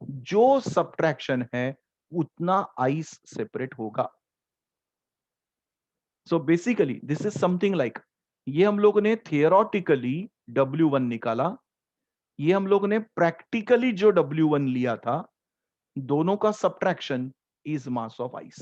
जो सब्ट्रैक्शन है उतना आइस सेपरेट होगा। So basically this is something like, ये हम लोगों ने थियोरटिकली W1 निकाला, ये हम लोगों ने प्रैक्टिकली जो W1 लिया था, दोनों का subtraction is mass of ice.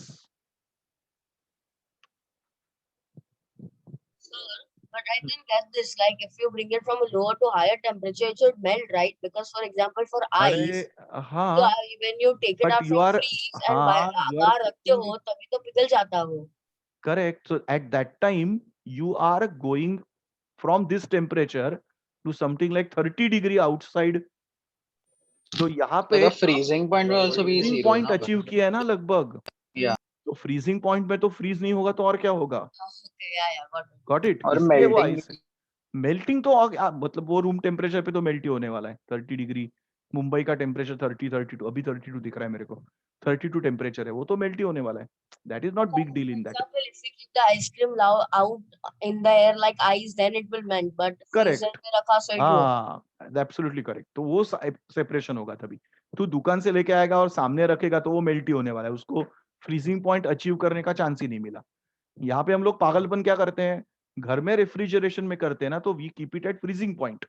Sir, but I didn't get this. Like, if you bring it from a lower to higher temperature, it should melt, right? Because, for example, for अरे ice, हाँ, when you take it but out you from are, freeze and हाँ you are बाहर रखते taking हो, it तभी तो पिघल जाता है वो। Correct. So at that time you are going from this temperature to something like 30 degree outside। तो यहाँ So पे the freezing point will also be freezing 0, point na? Achieve किया है ना लगभग। Yeah. तो फ्रीजिंग पॉइंट में तो फ्रीज नहीं होगा तो और क्या होगा? Okay, yeah, got it. Got it? और इसलिए वो melting आइस है। मेल्टिंग तो मतलब वो रूम टेम्परेचर पे तो मेल्ट ही होने वाला है। 30 डिग्री, मुंबई का टेम्परेचर 30, 32, अभी 32 दिख रहा है मेरे को, 32 टेम्परेचर है, वो तो मेल्ट ही होने वाला है। That is not big deal For in that. example, if we keep the ice cream out in the air like ice, then it will melt. But freezer correct, में रखा so it won't. हाँ absolutely correct. तो वो separation होगा तभी। तू दुकान से लेके आएगा और सामने रखेगा तो वो मेल्ट ही होने वाला है, उसको फ्रीजिंग पॉइंट अचीव करने का चांस ही नहीं मिला। यहाँ पे हम लोग पागलपन क्या करते हैं, घर में रेफ्रिजरेशन में करते हैं ना, तो we keep it at freezing point,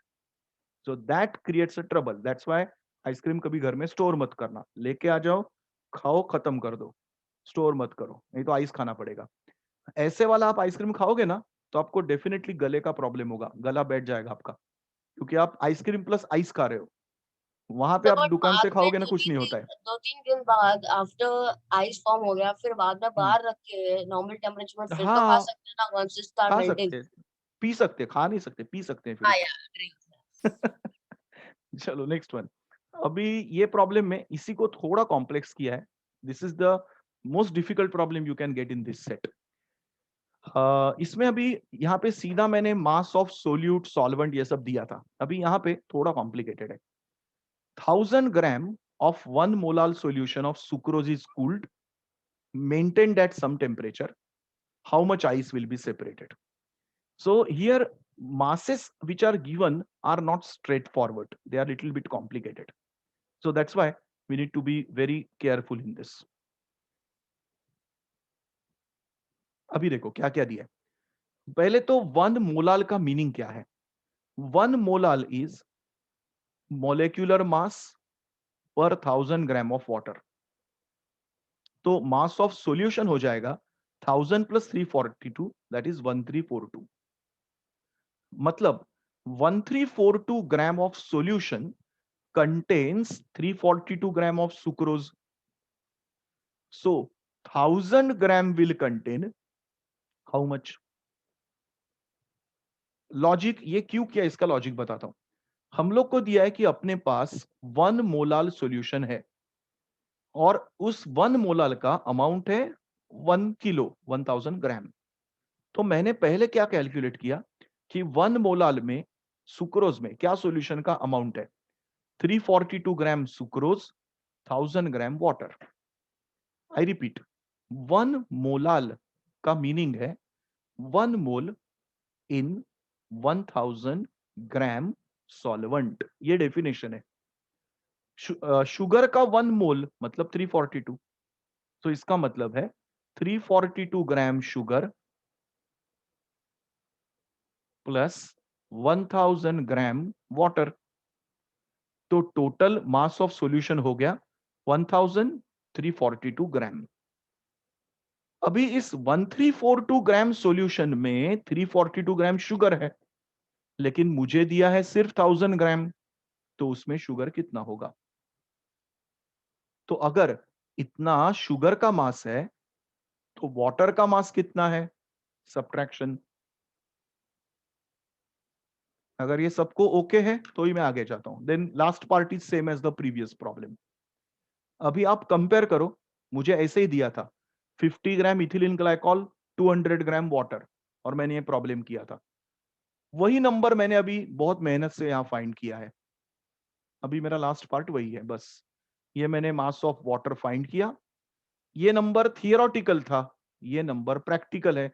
so that creates a trouble. That's why ice cream कभी घर में स्टोर मत करना, लेके आ जाओ, खाओ, खत्म कर दो, स्टोर मत करो, नहीं तो आइस खाना पड़ेगा। ऐसे वाला आप आइसक्रीम खाओगे ना, तो आपको डेफिनेटली गले का प्रॉब्लम होगा, गला बैठ जाएगा आपका, क्योंकि आप आइसक्रीम प्लस आइस खा रहे हो। वहां पे तो आप बट दुकान बाद से में खाओगे ना, कुछ नहीं होता है। 2-3 दिन बाद आफ्टर आइस फॉर्म हो गया, फिर बाद में हम्म, बाहर रख के नॉर्मल टेम्परेचर में फिर तो खा हाँ, सकते हैं ना, वंस इट स्टार्ट खा मेल्टिंग। सकते हैं, पी सकते हैं, खा नहीं सकते, पी सकते हैं फिर हाँ भी। यार, ड्रिंक। चलो नेक्स्ट वन। अभी ये प्रॉब्लम में इसी को थोड़ा कॉम्प्लेक्स किया है। This is the most difficult problem you can get in this set. इसमें अभी यहाँ पे सीधा मैंने मास ऑफ सोल्यूट सॉल्वेंट ये सब दिया था, अभी यहाँ पे थोड़ा कॉम्प्लिकेटेड है। 1000 ग्राम of 1 molar solution of sucrose is cooled, maintained at some temperature. How much ice will be separated? So here masses which are given are not straightforward. They are little bit complicated. So that's why we need to be very careful in this. अभी देखो क्या क्या दिया है। पहले तो 1 molal का meaning क्या है। 1 मोलाल इज मोलेक्युलर मास पर 1000 ग्राम ऑफ वाटर। तो मास ऑफ सॉल्यूशन हो जाएगा 1000 प्लस 342, दैट इज 1342। मतलब 1342 gram of solution contains 342 gram of sucrose. So 1000 gram will contain how much? Logic ये क्यों किया, इसका लॉजिक बताता हूं। हम लोग को दिया है कि अपने पास 1 मोलाल सॉल्यूशन है और उस 1 मोलाल का अमाउंट है 1 किलो, 1000 ग्राम। तो मैंने पहले क्या कैलकुलेट किया कि 1 मोलाल में सुक्रोज में क्या सॉल्यूशन का अमाउंट है, 342 gram sucrose, 1000 gram water. I repeat, 1 molal का मीनिंग है 1 मोल इन 1000 ग्राम सॉल्वेंट, ये डेफिनेशन है। शुगर का 1 मोल मतलब 342, तो इसका मतलब है 342 gram sugar plus 1000 gram water. तो टोटल मास ऑफ सॉल्यूशन हो गया 1342 ग्राम। अभी इस 1342 ग्राम सॉल्यूशन में 342 ग्राम शुगर है, लेकिन मुझे दिया है सिर्फ 1000 ग्राम, तो उसमें शुगर कितना होगा। तो अगर इतना शुगर का मास है तो वाटर का मास कितना है, सब्ट्रैक्शन। अगर ये सबको ओके है तो ही मैं आगे जाता हूं। Then last part is same as the previous problem. अभी आप कंपेयर करो, मुझे ऐसे ही दिया था 50 ग्राम इथिलीन ग्लाइकॉल, 200 ग्राम वाटर, और मैंने ये प्रॉब्लम किया था। वही नंबर मैंने अभी बहुत मेहनत से यहां फाइंड किया है। अभी मेरा लास्ट पार्ट वही है बस। ये मैंने मास ऑफ वाटर फाइंड किया, ये नंबर थियोरेटिकल था, ये नंबर प्रैक्टिकल है,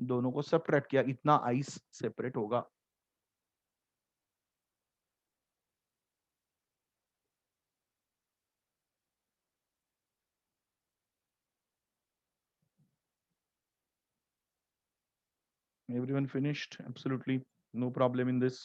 दोनों को सेपरेट किया, इतना आइस सेपरेट होगा। Everyone finished? Absolutely no problem in this.